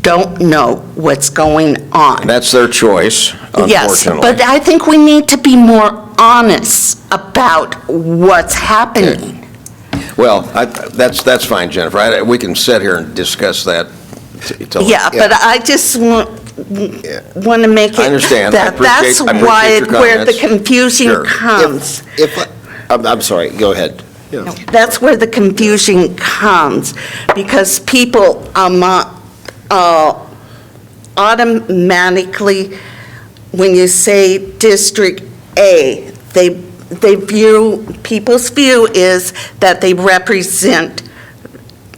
don't know what's going on. That's their choice, Yes, unfortunately. but I think we need to be more honest about what's happening. Well, that's fine, Jennifer. We can sit here and discuss that till. Yeah, but I just want to make it. I understand. I That that's appreciate why, your where the comments. confusion Sure. comes. I'm sorry, go ahead. That's where the confusion comes, because people automatically, when you say District A, people's view is that they represent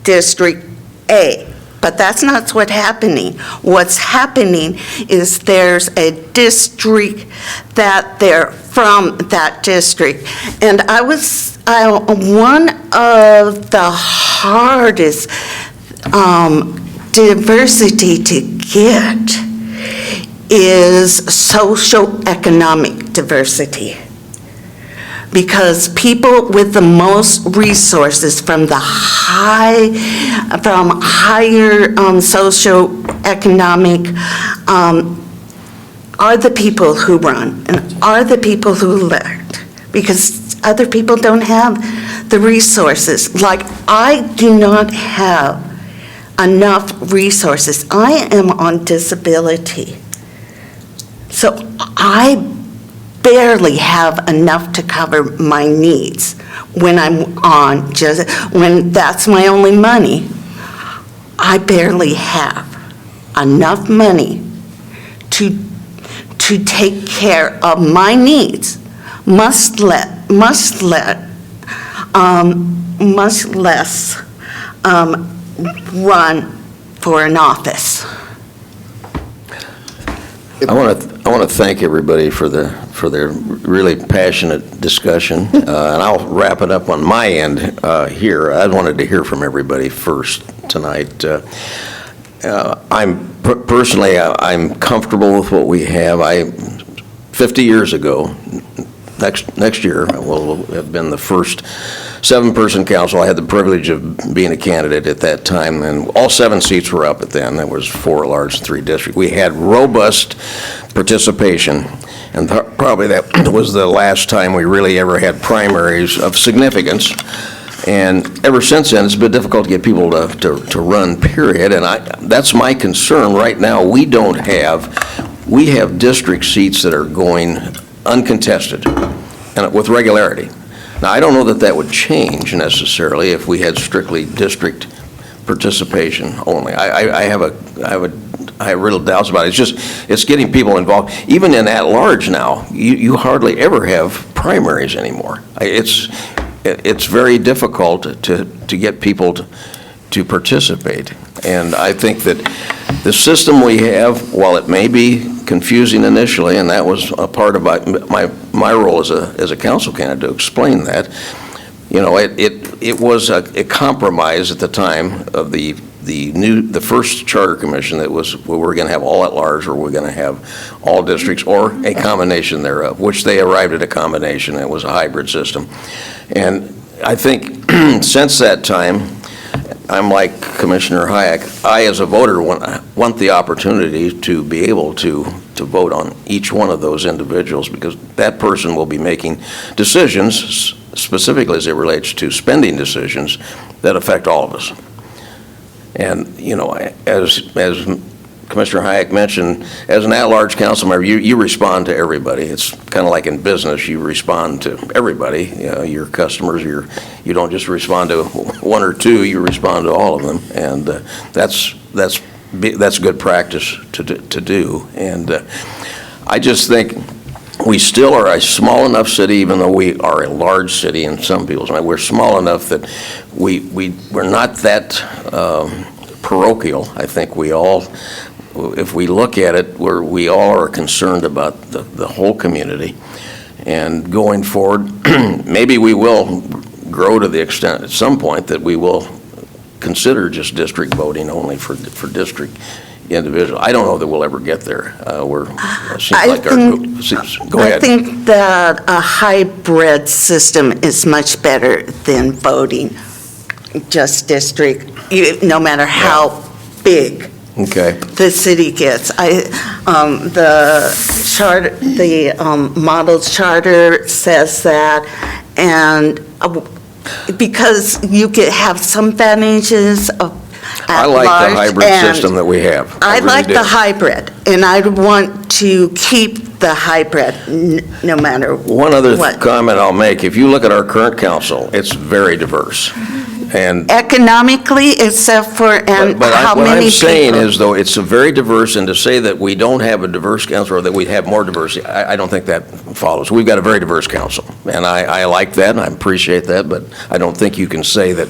District A. But that's not what's happening. What's happening is there's a district that they're from that district. And one of the hardest diversity to get is socioeconomic diversity. Because people with the most resources from higher socioeconomic are the people who run and are the people who elect, because other people don't have the resources. Like, I do not have enough resources. I am on disability. So I barely have enough to cover my needs when I'm on, when that's my only money. I barely have enough money to take care of my needs, much less run for an office. I want to thank everybody for their really passionate discussion, and I'll wrap it up on my end here. I wanted to hear from everybody first tonight. Personally, I'm comfortable with what we have. 50 years ago, next year will have been the first 7-person council. I had the privilege of being a candidate at that time, and all 7 seats were up at then. There was 4 at large and 3 district. We had robust participation, and probably that was the last time we really ever had primaries of significance. And ever since then, it's been difficult to get people to run, period. And that's my concern right now. We have district seats that are going uncontested and with regularity. Now, I don't know that would change necessarily if we had strictly district participation only. I have real doubts about it. It's getting people involved. Even in at-large now, you hardly ever have primaries anymore. It's very difficult to get people to participate. And I think that the system we have, while it may be confusing initially, and that was a part of my role as a council candidate to explain that, it was a compromise at the time of the first charter commission that was, well, we're going to have all at large, or we're going to have all districts, or a combination thereof, which they arrived at a combination. It was a hybrid system. And I think since that time, I'm like Commissioner Hayek. I, as a voter, want the opportunity to be able to vote on each one of those individuals, because that person will be making decisions, specifically as it relates to spending decisions, that affect all of us. And, as Commissioner Hayek mentioned, as an at-large council member, you respond to everybody. It's kind of like in business, you respond to everybody. Your customers, you don't just respond to 1 or 2, you respond to all of them. And that's good practice to do. And I just think we still are a small enough city, even though we are a large city in some people's mind. We're small enough that we're not that parochial. I think we all, if we look at it, we all are concerned about the whole community. And going forward, maybe we will grow to the extent at some point that we will consider just district voting only for district individual. I don't know that we'll ever get there. Go ahead. I think that a hybrid system is much better than voting just district, no matter how big the city gets. The model charter says that, and because you could have some advantages I like the hybrid system that we have. I like the hybrid, and I want to keep the hybrid no matter One other what. comment I'll make, if you look at our current council, it's very diverse. And Economically, except for, and But how what many I'm saying people? is, though, it's a very diverse, and to say that we don't have a diverse council, or that we have more diversity, I don't think that follows. We've got a very diverse council, and I like that, and I appreciate that, but I don't think you can say that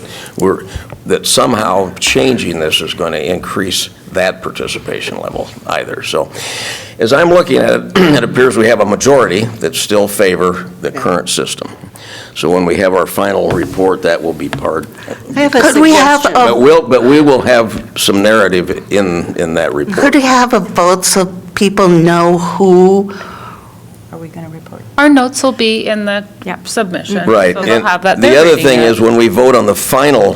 that somehow changing this is going to increase that participation level either. So, as I'm looking at it, it appears we have a majority that still favor the current system. So when we have our final report, that will be part. I have a Could we have suggestion. But we will have some narrative in that report. Could we have a vote so people know who? Are we going to report? Our notes will be in the Yep. submission. Right. So they'll And have that. the They're other reading thing it. is, when we vote on the final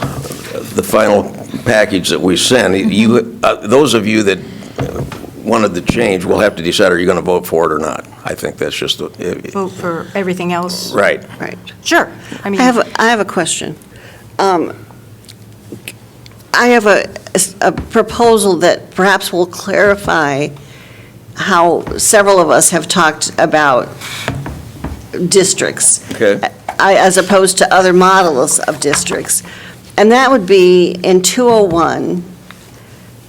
package that we send, those of you that wanted the change will have to decide, are you going to vote for it or not? I think that's just, Vote for everything else? right. Right. Sure. I mean, I have a question. I have a proposal that perhaps will clarify how several of us have talked about districts. Okay. As opposed to other models of districts. And that would be in 201,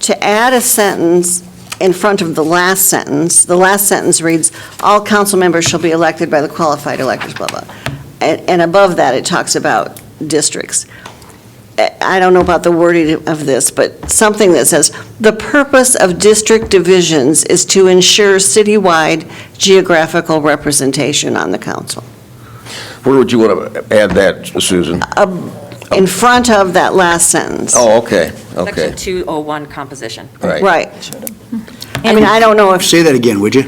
to add a sentence in front of the last sentence. The last sentence reads, "All council members shall be elected by the qualified electors," blah, blah. And above that, it talks about districts. I don't know about the wording of this, but something that says, "The purpose of district divisions is to ensure citywide geographical representation on the council." Where would you want to add that, Susan? In front of that last sentence. Oh, okay, okay, Section 201 composition. right. Right. I mean, I don't know if Say that again, would you?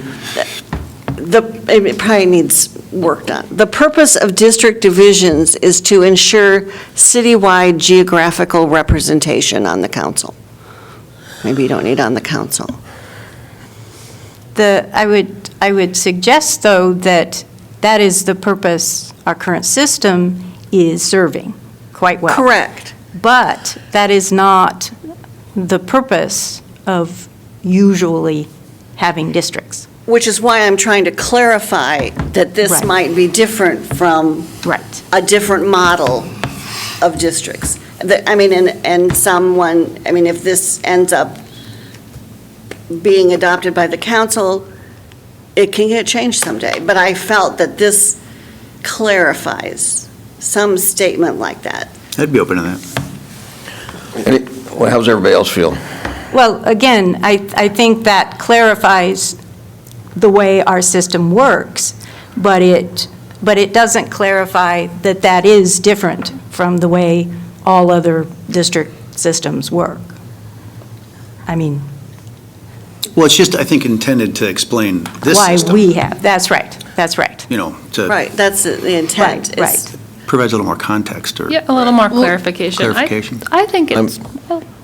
it probably needs work done. The purpose of district divisions is to ensure citywide geographical representation on the council. Maybe you don't need on the council. I would suggest, though, that that is the purpose our current system is serving quite well. Correct. But that is not the purpose of usually having districts. Which is why I'm trying to clarify that this Right. might be different from Right. a different model of districts. I mean, and someone, I mean, if this ends up being adopted by the council, it can get changed someday. But I felt that this clarifies some statement like that. I'd be open to that. Well, how's everybody else feel? Well, again, I think that clarifies the way our system works, but it doesn't clarify that that is different from the way all other district systems work. I mean, Well, it's just, I think, intended to explain this why system. we have, that's right, that's right. You know, to Right, that's the intent. Right, is- right. provides a little more context or. Yeah, a little more clarification. Clarification. I think it's,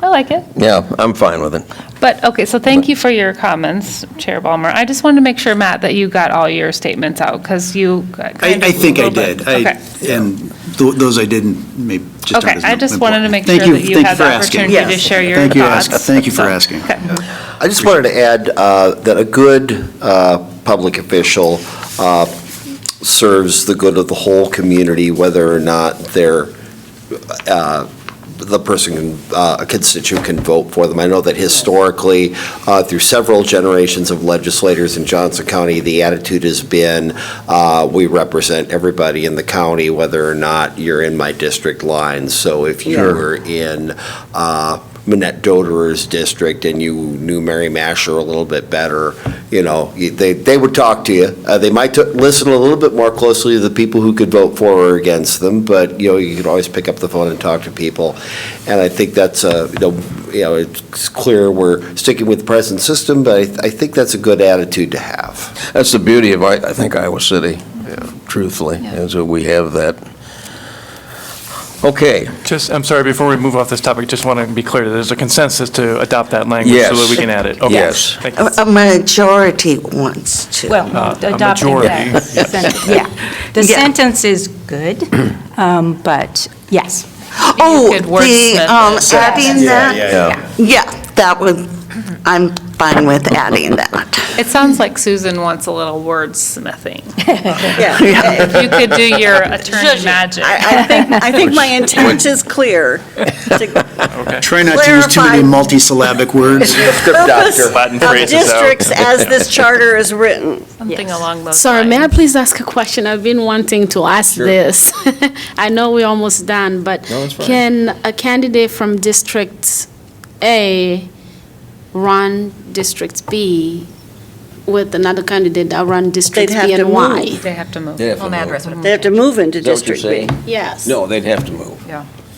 I like it. Yeah, I'm fine with it. But, okay, so thank you for your comments, Chair Ballmer. I just wanted to make sure, Matt, that you got all your statements out, because you. I think I did. Okay. And those I didn't, maybe just aren't Okay, as I just wanted to make sure important. that you Thank had for the asking. opportunity to share your Thank you, thoughts. thank you for So, asking. okay. I just wanted to add that a good public official serves the good of the whole community, whether or not the person, a constituent can vote for them. I know that historically, through several generations of legislators in Johnson County, the attitude has been, we represent everybody in the county, whether or not you're in my district lines. So if you were in Minette Doderer's district and you knew Mary Masher a little bit better, you know, they would talk to you. They might listen a little bit more closely to the people who could vote for or against them, but, you know, you could always pick up the phone and talk to people. And I think that's, it's clear we're sticking with the present system, but I think that's a good attitude to have. That's the beauty of, I think, Iowa City, truthfully, is that we have that. Okay, I'm sorry, before we move off this topic, just want to be clear, that there's a consensus to adopt that language Yes. so that we can add it. Okay. Yes. Thank you. A majority wants to. Well, A adopting majority, that sentence, yeah. The Yeah. sentence is good, but yes. Oh, could the, wordsmith it. adding that? yeah. Yeah, that would, I'm fine with adding that. It sounds like Susan wants a little wordsmithing. Yeah. If you could do your attorney magic. I think my intent is clear. To Try not to use too many clarify multisyllabic words. purpose Latin of phrases out. districts as this charter is written. Something along those Sorry, lines. may I please ask a question? I've been wanting to ask this. I know we're almost done, but No, it's fine. can a candidate from District A run District B with another candidate that run District They'd have B to and Y? move. They have to move. They have to Home move. address would have They have to move into Is that what you're District B. saying? Yes. No, they'd have to move.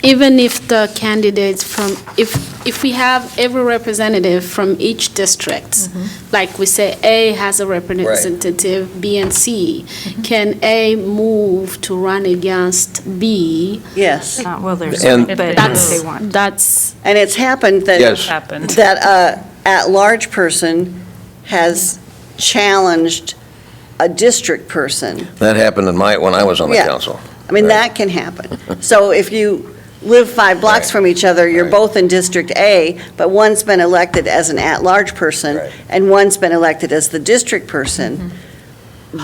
Even if the candidates from, if we have every representative from each district, like we say A has a representative, B and C, can A move to run against B? Yes. Well, there's, And- but That's, they want. that's, And it's happened that. Yes. Happened. That a at-large person has challenged a district person. That happened when I was on the Yeah. council. I mean, Right. that can happen. So if you live 5 blocks Right. from each other, you're Right. both in District A, but one's been elected as an at-large person, Right. and one's been elected as the district person,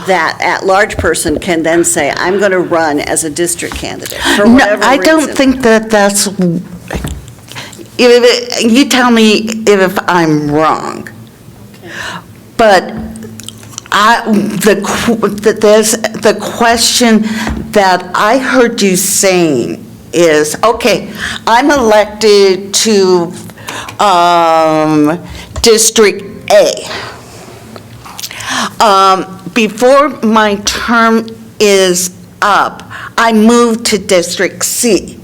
that at-large person can then say, I'm going to run as a district candidate, for No, whatever I don't reason. think that's, you tell me if I'm wrong. But the question that I heard you saying is, okay, I'm elected to District A. Before my term is up, I move to District C.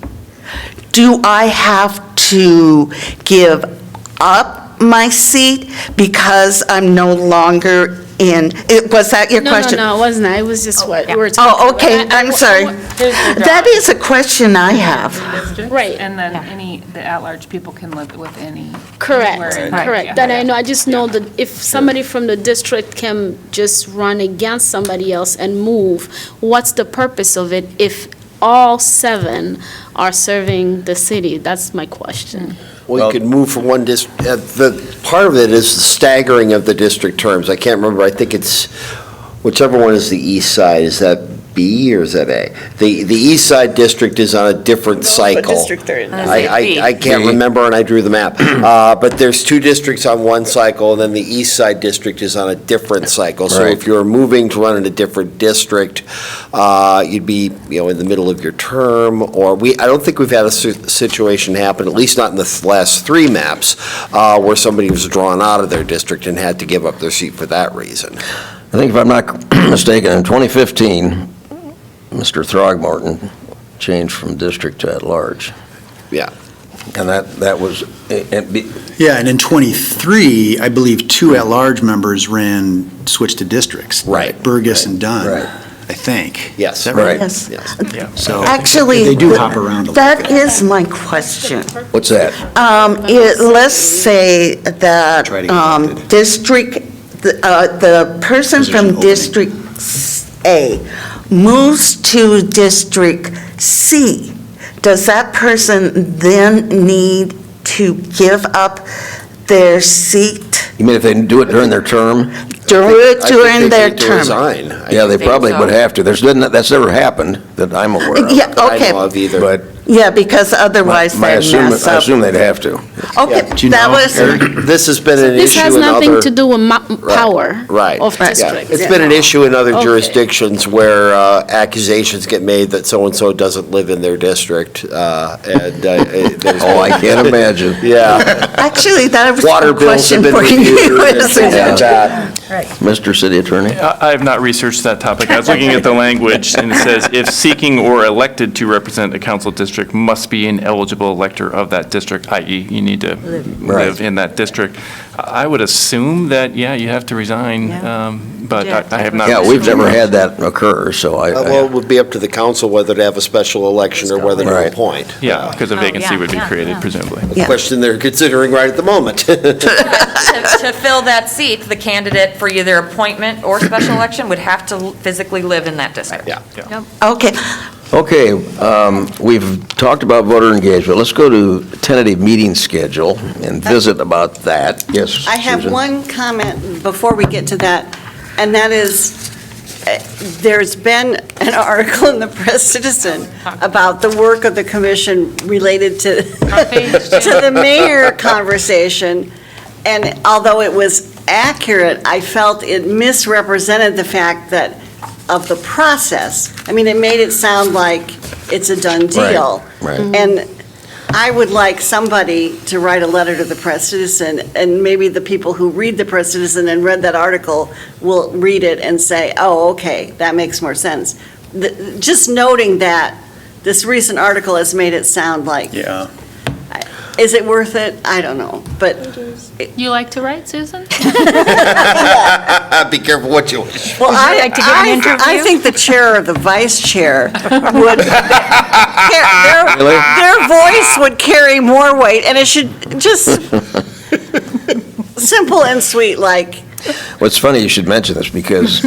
Do I have to give up my seat because I'm no longer in, was that your no, question? no, it wasn't. It was just what we were talking Oh, about. okay, I'm sorry. That is a question I have. Right. And then the at-large people can live with any. Correct, anywhere in- correct. yeah. Then I know, I just know that if somebody from the district can just run against somebody else and move, what's the purpose of it if all 7 are serving the city? That's my question. Well, you could move from one the part of it is the staggering of the district terms. I can't remember, I think it's, whichever one is the east side, is that B or is that A? The east side district is on a different cycle. district they're in. I can't B. remember, and I drew the map. But there's 2 districts on one cycle, and then the east side district is on a different cycle. So Right. if you're moving to run in a different district, you'd be, in the middle of your term, or I don't think we've had a situation happen, at least not in the last 3 maps, where somebody was drawn out of their district and had to give up their seat for that reason. I think if I'm not mistaken, in 2015, Mr. Throgmorton changed from district to at-large. Yeah. And that was, Yeah, and in '23, I believe 2 at-large members switched to districts. Right. Burgess and Dunn, Right. I think. Yes. Is that right? Yes. Yes. So Actually, they do hop around a little that bit. is my question. what's that? Let's say that Try to get elected. the person Position from opening. District A moves to District C. Does that person then need to give up their seat You mean if they do it during their term? during their I think they need to term? resign. Yeah, they think probably so. would have to. That's never happened that I'm aware of. Yeah, That I okay. know of either. But Yeah, because otherwise I they assume, mess I up. assume they'd have to. Okay, Do you that know, was, Eric? This has been an This issue has in nothing other. to do with power Right. of Right. Yeah, districts. it's been an issue in other Okay. jurisdictions where accusations get made that so-and-so doesn't live in their district, and there's. Oh, I can't imagine. Yeah. actually, that was Water a bills have question been for reviewed you. and isn't things it? like that. Mr. City Attorney? I have not researched that topic. I was looking at the language, and it says, if seeking or elected to represent a council district must be an eligible elector of that district, i.e., you need to live in that district. I would assume that, yeah, you have to resign, but I have not. Yeah, we've researched never it. had that occur, so Well, it would be up to the council whether to have a special election or whether to Right. appoint. Yeah, because a vacancy yeah, would be yeah, created yeah. presumably. Yeah. Question they're considering right at the moment. To fill that seat, the candidate for either appointment or special election would have to physically live in that district. Yeah. Okay, Okay, we've talked about voter engagement. Let's go to tentative meeting schedule and visit about that. Yes, I have Susan? one comment before we get to that, and that is, there's been an article in the Press Citizen about the work of the commission related to to the mayor conversation, and although it was accurate, I felt it misrepresented the fact that, of the process. I mean, it made it sound like it's a done deal. Right. And I would like somebody to write a letter to the Press Citizen, and maybe the people who read the Press Citizen and read that article will read it and say, oh, okay, that makes more sense. Just noting that this recent article has made it sound like, Yeah. is it worth it? I don't know, but You like to write, Susan? Be careful what you wish. well, Would you like to give an I interview? think the chair or the vice chair would, Really? their voice would carry more weight, and it should just, simple and sweet, like, Well, it's funny you should mention this because,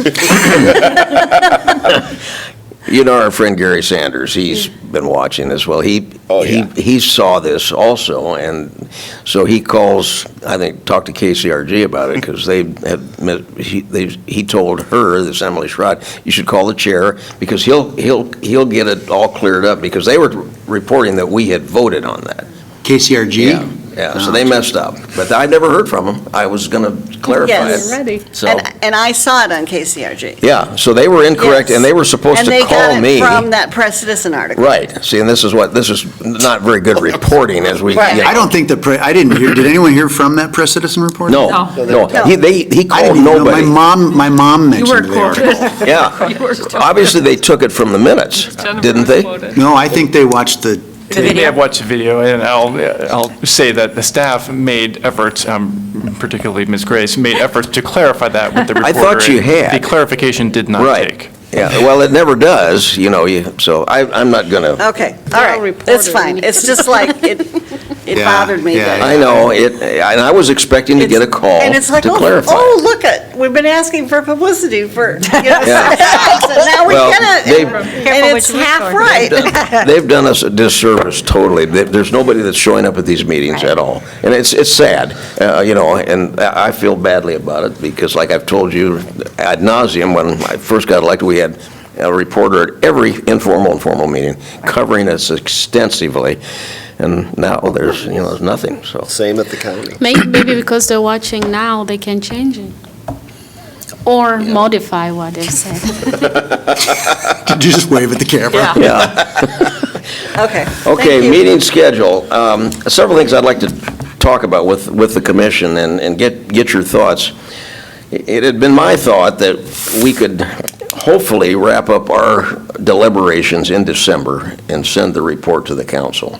you know, our friend Gary Sanders, he's been watching this. Well, he saw this also, and so he calls, I think, talked to KCRG about it because he told her, this Emily Schrott, you should call the chair because he'll get it all cleared up because they were reporting that we had voted on that. KCRG? Yeah, so they messed up, but I never heard from them. I was going to clarify Yes. it. Ready. So, and I saw it on KCRG. yeah, so they were incorrect, Yes. and they were supposed to call And me. they got it from that Press Citizen article. Right, see, and this is not very good reporting as we. Right. you know. I don't think I didn't hear, did anyone hear from that Press Citizen report? No, No. he I called didn't even know, nobody. my mom mentioned the article. Yeah, obviously they took it from the minutes, didn't they? No, I think they watched the They may have watched the video, and I'll say that the staff made efforts, particularly Ms. Grace, made efforts to clarify that with the I reporter. thought you had. The clarification did not Right. take. Yeah, well, it never does, you know, so I'm not going to, Okay, all right, reported. it's fine. It's just like, it Yeah, bothered me yeah, that. I know, and I was expecting to get a call And it's like, to clarify. oh, look at, we've been asking for publicity for, you know, Yeah. and now we Well, get it, they've- and it's half right. They've done us a disservice totally. There's nobody that's showing up at these meetings at all. And it's sad, you know, and I feel badly about it because like I've told you ad nauseum, when I first got elected, we had a reporter at every informal and formal meeting covering us extensively. And now there's nothing, so. Same at the county. Maybe because they're watching now, they can change it. Or modify what they said. Did you just wave at the camera? Yeah. Okay. Okay, meeting schedule. Several things I'd like to talk about with the commission and get your thoughts. It had been my thought that we could hopefully wrap up our deliberations in December and send the report to the council.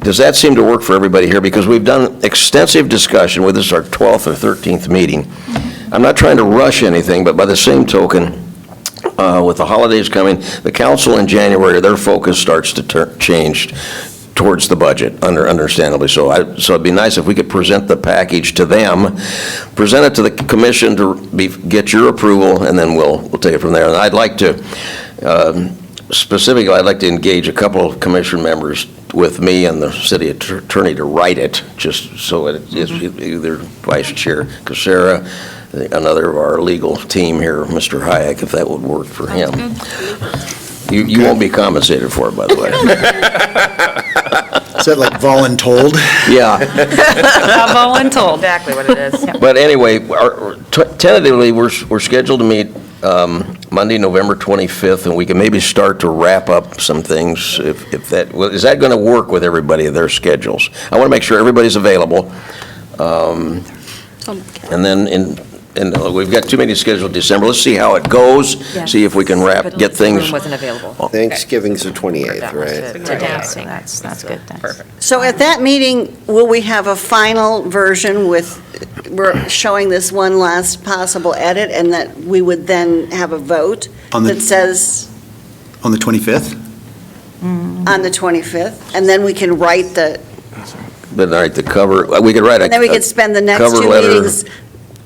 Does that seem to work for everybody here? Because we've done extensive discussion, this is our 12th or 13th meeting. I'm not trying to rush anything, but by the same token, with the holidays coming, the council in January, their focus starts to change towards the budget, understandably so. So it'd be nice if we could present the package to them, present it to the commission to get your approval, and then we'll take it from there. And I'd like to, specifically, I'd like to engage a couple of commission members with me and the city attorney to write it, just so it is either Vice Chair Casera, another of our legal team here, Mr. Hayek, if that would work for him. You won't be compensated for it, by the way. Is that like voluntold? Yeah. Voluntold. Exactly what it is. But anyway, tentatively, we're scheduled to meet Monday, November 25th, and we can maybe start to wrap up some things if that, is that going to work with everybody, their schedules? I want to make sure everybody's available. And then we've got 2 meetings scheduled in December. Let's see how it goes, see if we can get things. Room wasn't available. Thanksgiving's the 28th, right? So that's good, thanks. Perfect. So at that meeting, will we have a final version with, we're showing this one last possible edit, and that we would then have a vote On the- that says On the 25th? on the 25th? And then we can write the, But all right, the cover, we could write a and then we could spend the next cover 2 letter meetings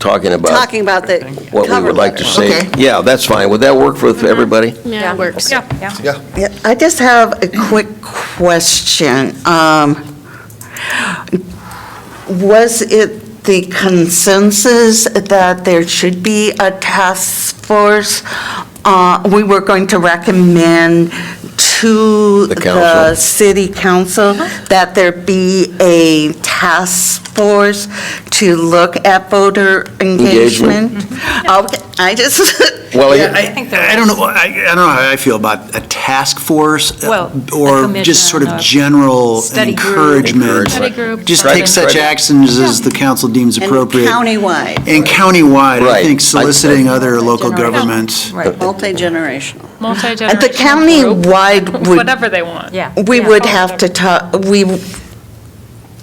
talking about Talking about the what we cover would like to letter. say. Okay. Yeah, that's fine. Would that work with everybody? Yeah, it works. Yeah, yeah. Yeah, I just have a quick question. Was it the consensus that there should be a task force? We were going to recommend to The the council. city council that there be a task force to look at voter engagement. Okay, I just, Well, Yeah, I don't know, I don't know how I feel about a task force, Well, a or commission, just sort of a general study group. encouragement. Study group. Just Right. take such actions as the council deems And appropriate. countywide, And countywide, I Right. think soliciting other local Generational. governments. Right. multi-generational. Multi-generational and the group, county-wide would, whatever they want. Yeah. we Yeah. would have to talk,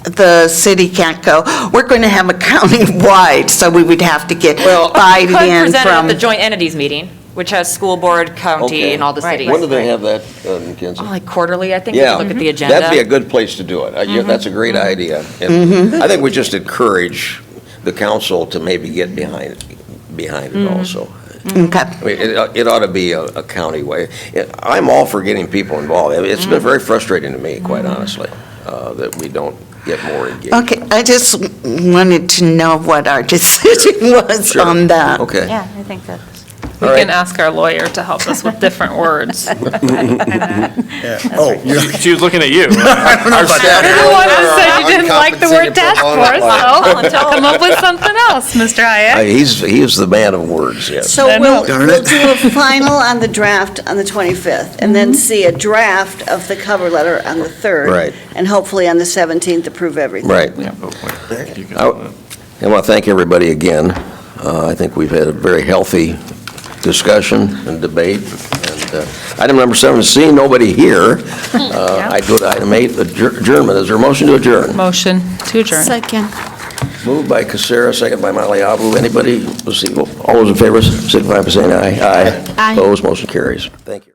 the city can't go, we're going to have a county-wide, so we would have to get Well- buy-in Could present it at from. the joint entities meeting, which has school board, county, Okay. and all the cities. When do they have that, Mackenzie? Oh, like quarterly, I think, if you Yeah. look at the agenda. That'd be a good place to do it. Yeah, That's a great idea. And I think we just encourage the council to maybe get behind it also. Okay. I mean, it ought to be a county way. I'm all for getting people involved. It's been very frustrating to me, quite honestly, that we don't get more engaged. Okay, I just wanted to know what our decision was Sure. on that. Okay. Yeah, I think that's. We All can right. ask our lawyer to help us with different words. Yeah. Oh, you're She was looking at you. You're the one who said you didn't like the word task force, so come up with something else, Mr. Hayek. He is the man of words, yes. So I know. we'll do a final on the draft on the 25th, and then see a draft of the cover letter on the 3rd. Right. And hopefully on the 17th, approve everything. Right. Yeah, hopefully. You can I do that. I want to thank everybody again. I think we've had a very healthy discussion and debate. And item number 7, seeing nobody here, I go to item 8, adjournment. Is there a motion to adjourn? Motion to adjourn. Second. Moved by Casera, second by Maliabu. Anybody? Let's see. All those in favor, signify by saying aye. Aye. Opposed, motion carries. Thank you.